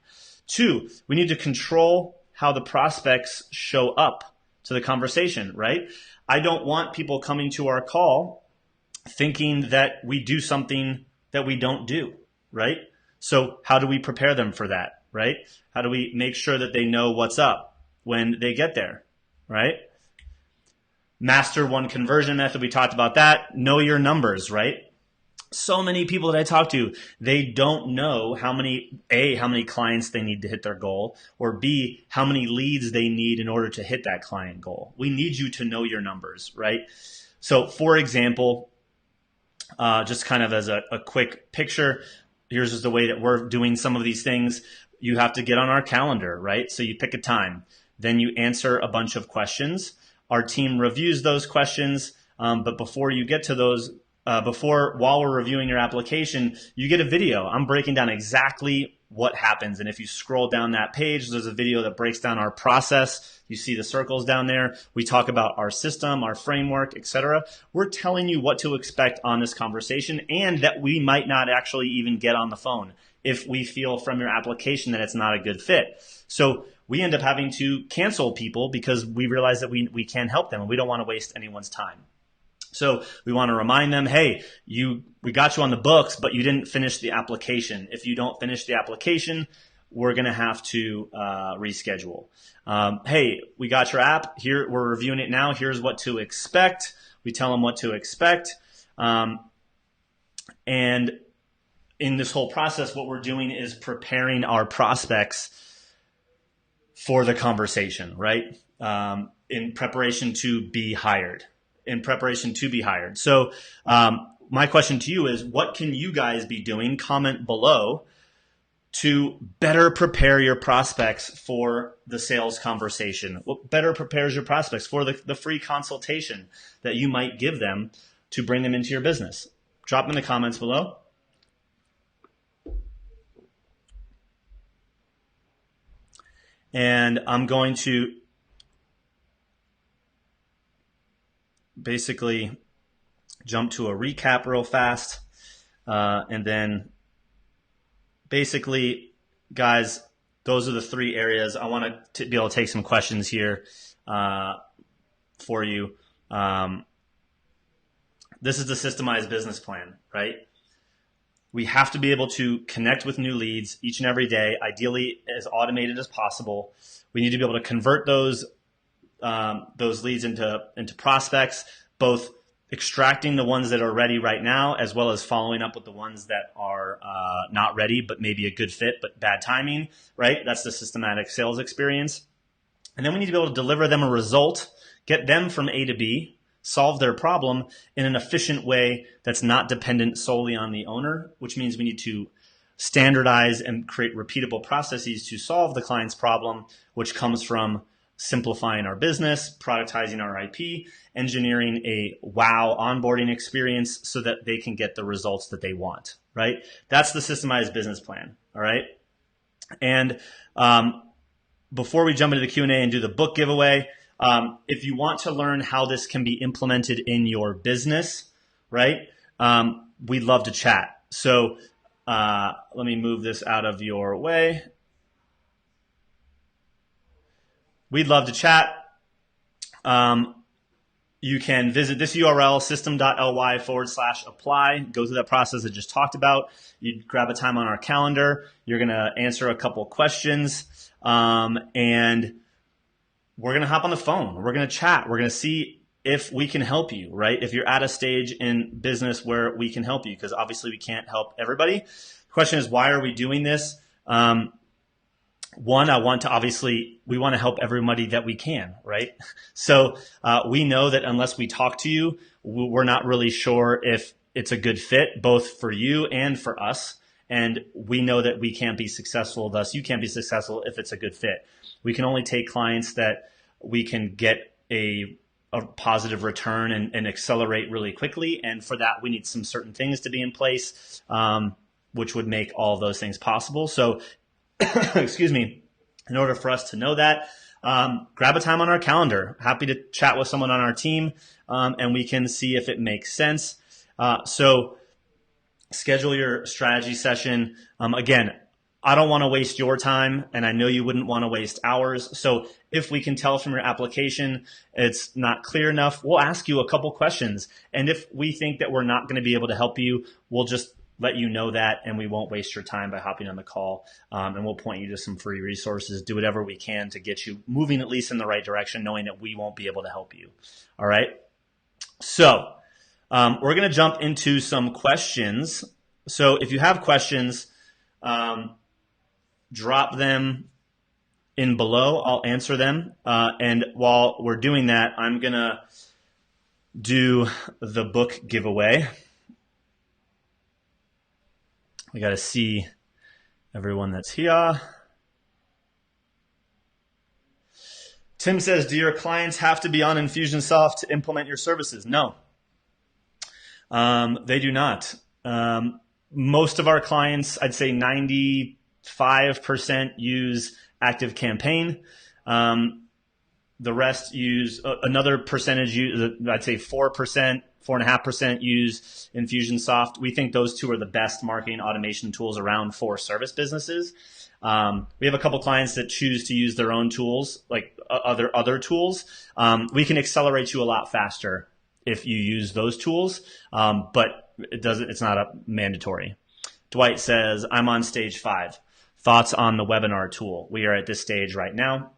Two, we need to control how the prospects show up to the conversation, right? I don't want people coming to our call thinking that we do something that we don't do, right? So how do we prepare them for that, right? How do we make sure that they know what's up when they get there, right? Master one conversion method, we talked about that. Know your numbers, right? So many people that I talk to, they don't know how many clients they need to hit their goal, or B, how many leads they need in order to hit that client goal. We need you to know your numbers, right? So for example, just kind of as a quick picture, here's just the way that we're doing some of these things. You have to get on our calendar, right? So you pick a time, then you answer a bunch of questions. Our team reviews those questions, but before you get to those, while we're reviewing your application, you get a video. I'm breaking down exactly what happens. And if you scroll down that page, there's a video that breaks down our process. You see the circles down there. We talk about our system, our framework, etc. We're telling you what to expect on this conversation and that we might not actually even get on the phone if we feel from your application that it's not a good fit. So we end up having to cancel people because we realize that we can't help them and we don't want to waste anyone's time. So we want to remind them, hey, we got you on the books, but you didn't finish the application. If you don't finish the application, we're going to have to reschedule. Hey, we got your app. Here, we're reviewing it now. Here's what to expect. We tell them what to expect. And in this whole process, what we're doing is preparing our prospects for the conversation, right? In preparation to be hired. So my question to you is, what can you guys be doing? Comment below to better prepare your prospects for the sales conversation. What better prepares your prospects for the free consultation that you might give them to bring them into your business? Drop in the comments below. And I'm going to basically jump to a recap real fast. And then basically, guys, those are the three areas. I want to be able to take some questions here for you. This is the systemized business plan, right? We have to be able to connect with new leads each and every day, ideally as automated as possible. We need to be able to convert those leads into prospects, both extracting the ones that are ready right now, as well as following up with the ones that are not ready, but maybe a good fit, but bad timing, right? That's the systematic sales experience. And then we need to be able to deliver them a result, get them from A to B, solve their problem in an efficient way that's not dependent solely on the owner, which means we need to standardize and create repeatable processes to solve the client's problem, which comes from simplifying our business, productizing our IP, engineering a wow onboarding experience so that they can get the results that they want, right? That's the systemized business plan, all right? And before we jump into the Q&A and do the book giveaway, if you want to learn how this can be implemented in your business, right, we'd love to chat. So let me move this out of your way. We'd love to chat. You can visit this URL, system.ly/apply. Go through that process I just talked about. You grab a time on our calendar. You're going to answer a couple questions. And we're going to hop on the phone. We're going to chat. We're going to see if we can help you, right? If you're at a stage in business where we can help you, because obviously we can't help everybody. The question is, why are we doing this? one, we want to help everybody that we can, right? So we know that unless we talk to you, we're not really sure if it's a good fit, both for you and for us. And we know that we can't be successful, thus you can't be successful if it's a good fit. We can only take clients that we can get a positive return and accelerate really quickly. And for that, we need some certain things to be in place, which would make all of those things possible. So excuse me, in order for us to know that, grab a time on our calendar. Happy to chat with someone on our team, and we can see if it makes sense. So schedule your strategy session. Again, I don't want to waste your time, and I know you wouldn't want to waste ours. So if we can tell from your application it's not clear enough, we'll ask you a couple questions. And if we think that we're not going to be able to help you, we'll just let you know that, and we won't waste your time by hopping on the call. And we'll point you to some free resources, do whatever we can to get you moving at least in the right direction, knowing that we won't be able to help you. All right. So we're going to jump into some questions. So if you have questions, drop them in below. I'll answer them. And while we're doing that, I'm going to do the book giveaway. We got to see everyone that's here. Tim says, do your clients have to be on Infusionsoft to implement your services? No, they do not. Most of our clients, I'd say 95% use ActiveCampaign. The rest use another percentage, I'd say 4%. 4.5% use Infusionsoft. We think those two are the best marketing automation tools around for service businesses. We have a couple clients that choose to use their own tools, like other tools. We can accelerate you a lot faster if you use those tools, but it's not mandatory. Dwight says, I'm on stage 5. Thoughts on the webinar tool? We are at this stage right now.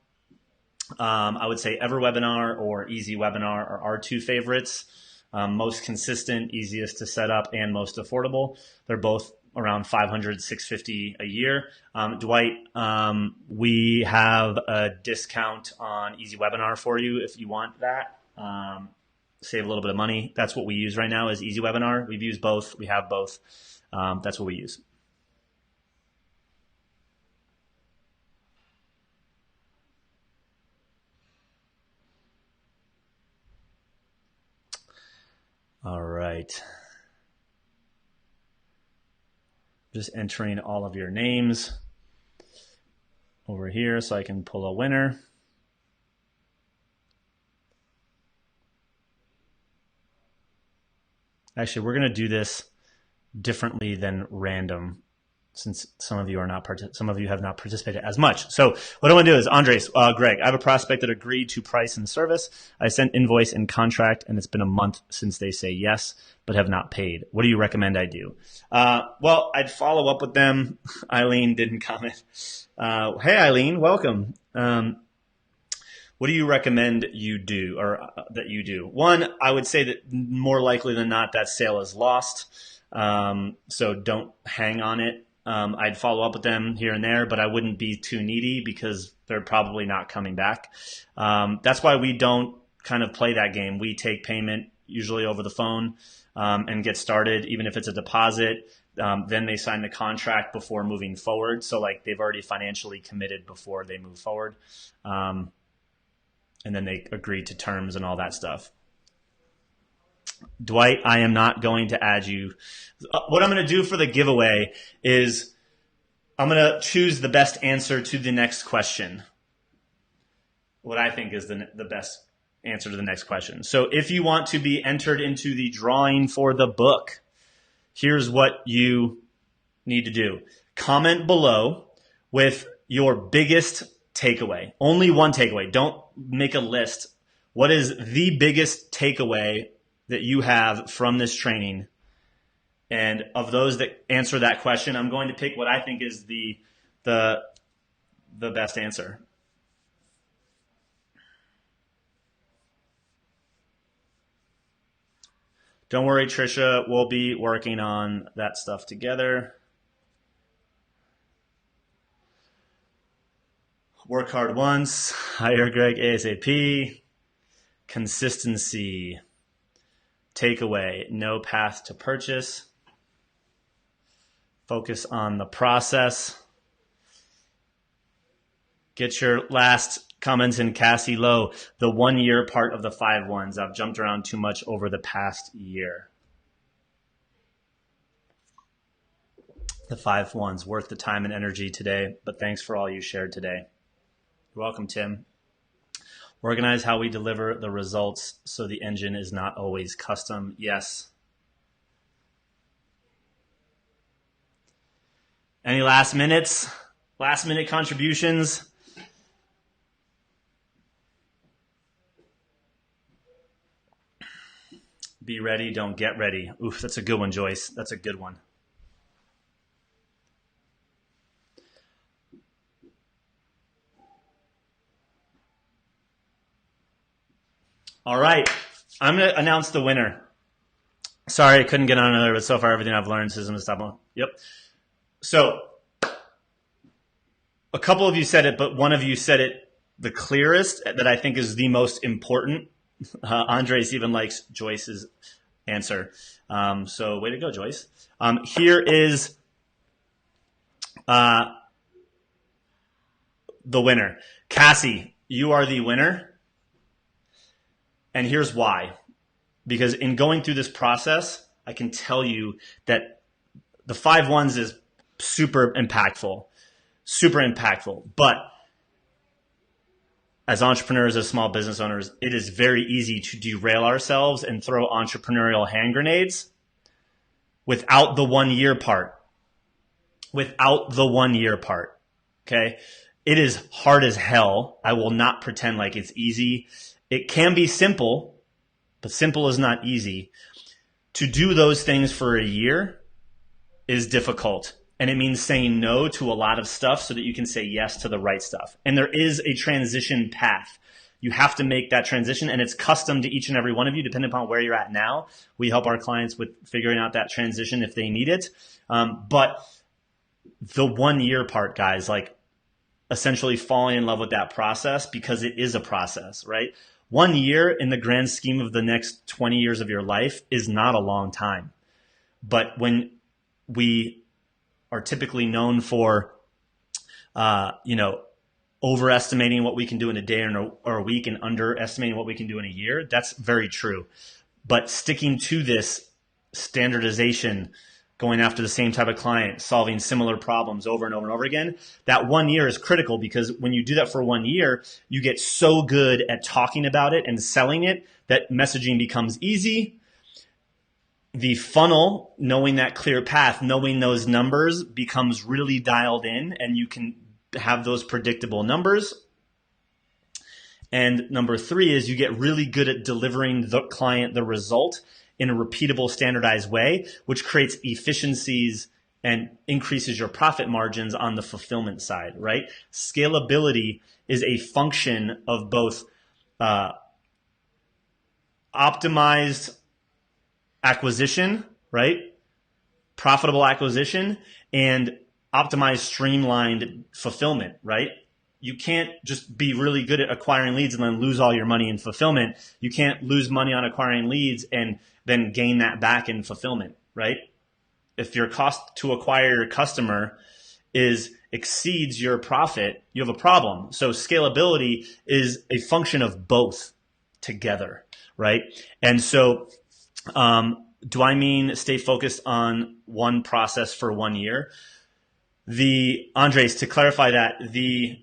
I would say EverWebinar or Easy Webinar are our two favorites. Most consistent, easiest to set up, and most affordable. They're both around $500, $650 a year. Dwight, we have a discount on Easy Webinar for you if you want that. Save a little bit of money. That's what we use right now is Easy Webinar. We've used both. We have both. That's what we use. All right. Just entering all of your names over here so I can pull a winner. Actually, we're going to do this differently than random, since some of you have not participated as much. So what I want to do is, Andres, Greg, I have a prospect that agreed to price and service. I sent invoice and contract, and it's been a month since they say yes, but have not paid. What do you recommend I do? Well, I'd follow up with them. Eileen didn't comment. Hey, Eileen, welcome. What do you recommend you do, or that you do? One, I would say that more likely than not, that sale is lost. So don't hang on it. I'd follow up with them here and there, but I wouldn't be too needy because they're probably not coming back. That's why we don't kind of play that game. We take payment usually over the phone and get started, even if it's a deposit. Then they sign the contract before moving forward. So like they've already financially committed before they move forward. And then they agree to terms and all that stuff. Dwight, I am not going to add you. What I'm going to do for the giveaway is I'm going to choose the best answer to the next question. What I think is the best answer to the next question. So if you want to be entered into the drawing for the book, here's what you need to do. Comment below with your biggest takeaway. Only one takeaway. Don't make a list. What is the biggest takeaway that you have from this training? And of those that answer that question, I'm going to pick what I think is the best answer. Don't worry, Trisha. We'll be working on that stuff together. Work hard once. Hire Greg ASAP. Consistency. Takeaway. No path to purchase. Focus on the process. Get your last comments in, Cassie Lowe. The 1 year part of the 5 ones. I've jumped around too much over the past year. The 5 ones. Worth the time and energy today, but thanks for all you shared today. You're welcome, Tim. Organize how we deliver the results so the engine is not always custom. Yes. Any last minutes? Last minute contributions? Be ready, don't get ready. Oof, that's a good one, Joyce. That's a good one. All right, I'm going to announce the winner. Sorry, I couldn't get on another, but so far everything I've learned is stop. Yep. So a couple of you said it, but one of you said it the clearest that I think is the most important. Andres even likes Joyce's answer. So way to go, Joyce. Here is the winner. Cassie, you are the winner. And here's why. Because in going through this process, I can tell you that the 5 ones is super impactful. But as entrepreneurs, as small business owners, it is very easy to derail ourselves and throw entrepreneurial hand grenades without the 1 year part. Okay? It is hard as hell. I will not pretend like it's easy. It can be simple, but simple is not easy. To do those things for a year is difficult. And it means saying no to a lot of stuff so that you can say yes to the right stuff. And there is a transition path. You have to make that transition, and it's custom to each and every one of you, depending upon where you're at now. We help our clients with figuring out that transition if they need it. But the 1 year part, guys, like essentially falling in love with that process because it is a process, right? 1 year in the grand scheme of the next 20 years of your life is not a long time. But when we are typically known for, overestimating what we can do in a day or a week and underestimating what we can do in a year, that's very true. But sticking to this standardization, going after the same type of client, solving similar problems over and over and over again, that 1 year is critical because when you do that for 1 year, you get so good at talking about it and selling it that messaging becomes easy. The funnel, knowing that clear path, knowing those numbers becomes really dialed in, and you can have those predictable numbers. And number 3 is you get really good at delivering the client the result in a repeatable, standardized way, which creates efficiencies and increases your profit margins on the fulfillment side, right? Scalability is a function of both optimized acquisition, right? Profitable acquisition and optimized, streamlined fulfillment, right? You can't just be really good at acquiring leads and then lose all your money in fulfillment. You can't lose money on acquiring leads and then gain that back in fulfillment, right? If your cost to acquire your customer exceeds your profit, you have a problem. So scalability is a function of both together, right? And so do I mean stay focused on one process for 1 year? Andres, to clarify that, the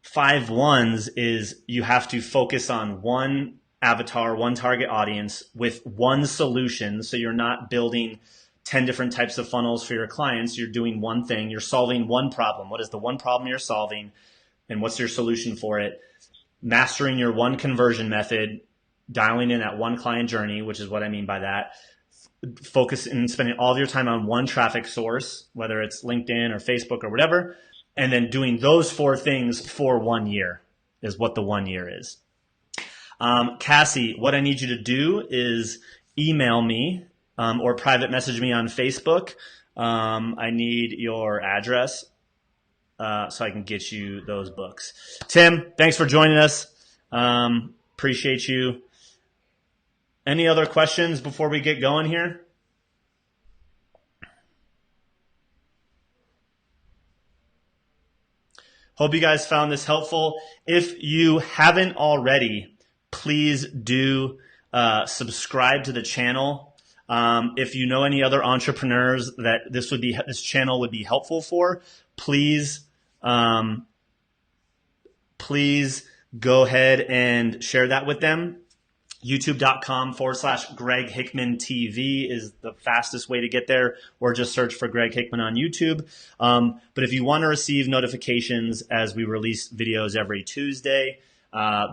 5 ones is you have to focus on one avatar, one target audience with one solution. So you're not building 10 different types of funnels for your clients. You're doing one thing. You're solving one problem. What is the one problem you're solving and what's your solution for it? Mastering your one conversion method, dialing in that one client journey, which is what I mean by that. Focus and spending all of your time on one traffic source, whether it's LinkedIn or Facebook or whatever, and then doing those 4 things for 1 year is what the 1 year is. Cassie, what I need you to do is email me or private message me on Facebook. I need your address. so I can get you those books. Tim, thanks for joining us. Appreciate you. Any other questions before we get going here? Hope you guys found this helpful. If you haven't already, please do subscribe to the channel. If you know any other entrepreneurs that this channel would be helpful for, please go ahead and share that with them. YouTube.com/Greg Hickman TV is the fastest way to get there, or just search for Greg Hickman on YouTube. But if you want to receive notifications as we release videos every Tuesday,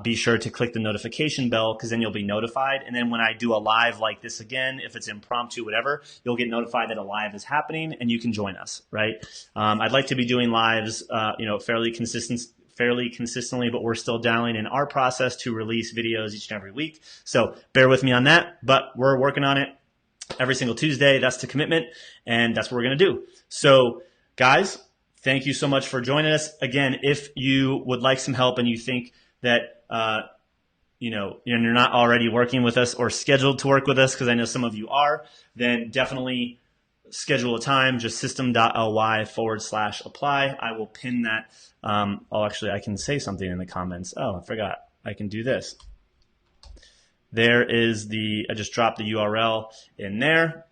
be sure to click the notification bell, because then you'll be notified. And then when I do a live like this again, if it's impromptu, whatever, you'll get notified that a live is happening and you can join us, right? I'd like to be doing lives, fairly consistently, but we're still dialing in our process to release videos each and every week. So bear with me on that, but we're working on it every single Tuesday. That's the commitment, and that's what we're going to do. So guys, thank you so much for joining us. Again, if you would like some help and you think that, you're not already working with us or scheduled to work with us, because I know some of you are, then definitely schedule a time. Just system.ly/apply. I will pin that. I can say something in the comments. Oh, I forgot. I can do this. There is I just dropped the URL in there.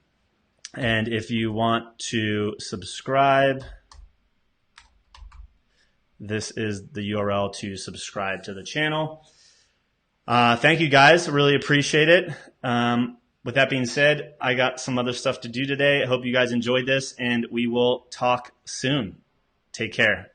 And if you want to subscribe, this is the URL to subscribe to the channel. Thank you guys. Really appreciate it. With that being said, I got some other stuff to do today. I hope you guys enjoyed this, and we will talk soon. Take care.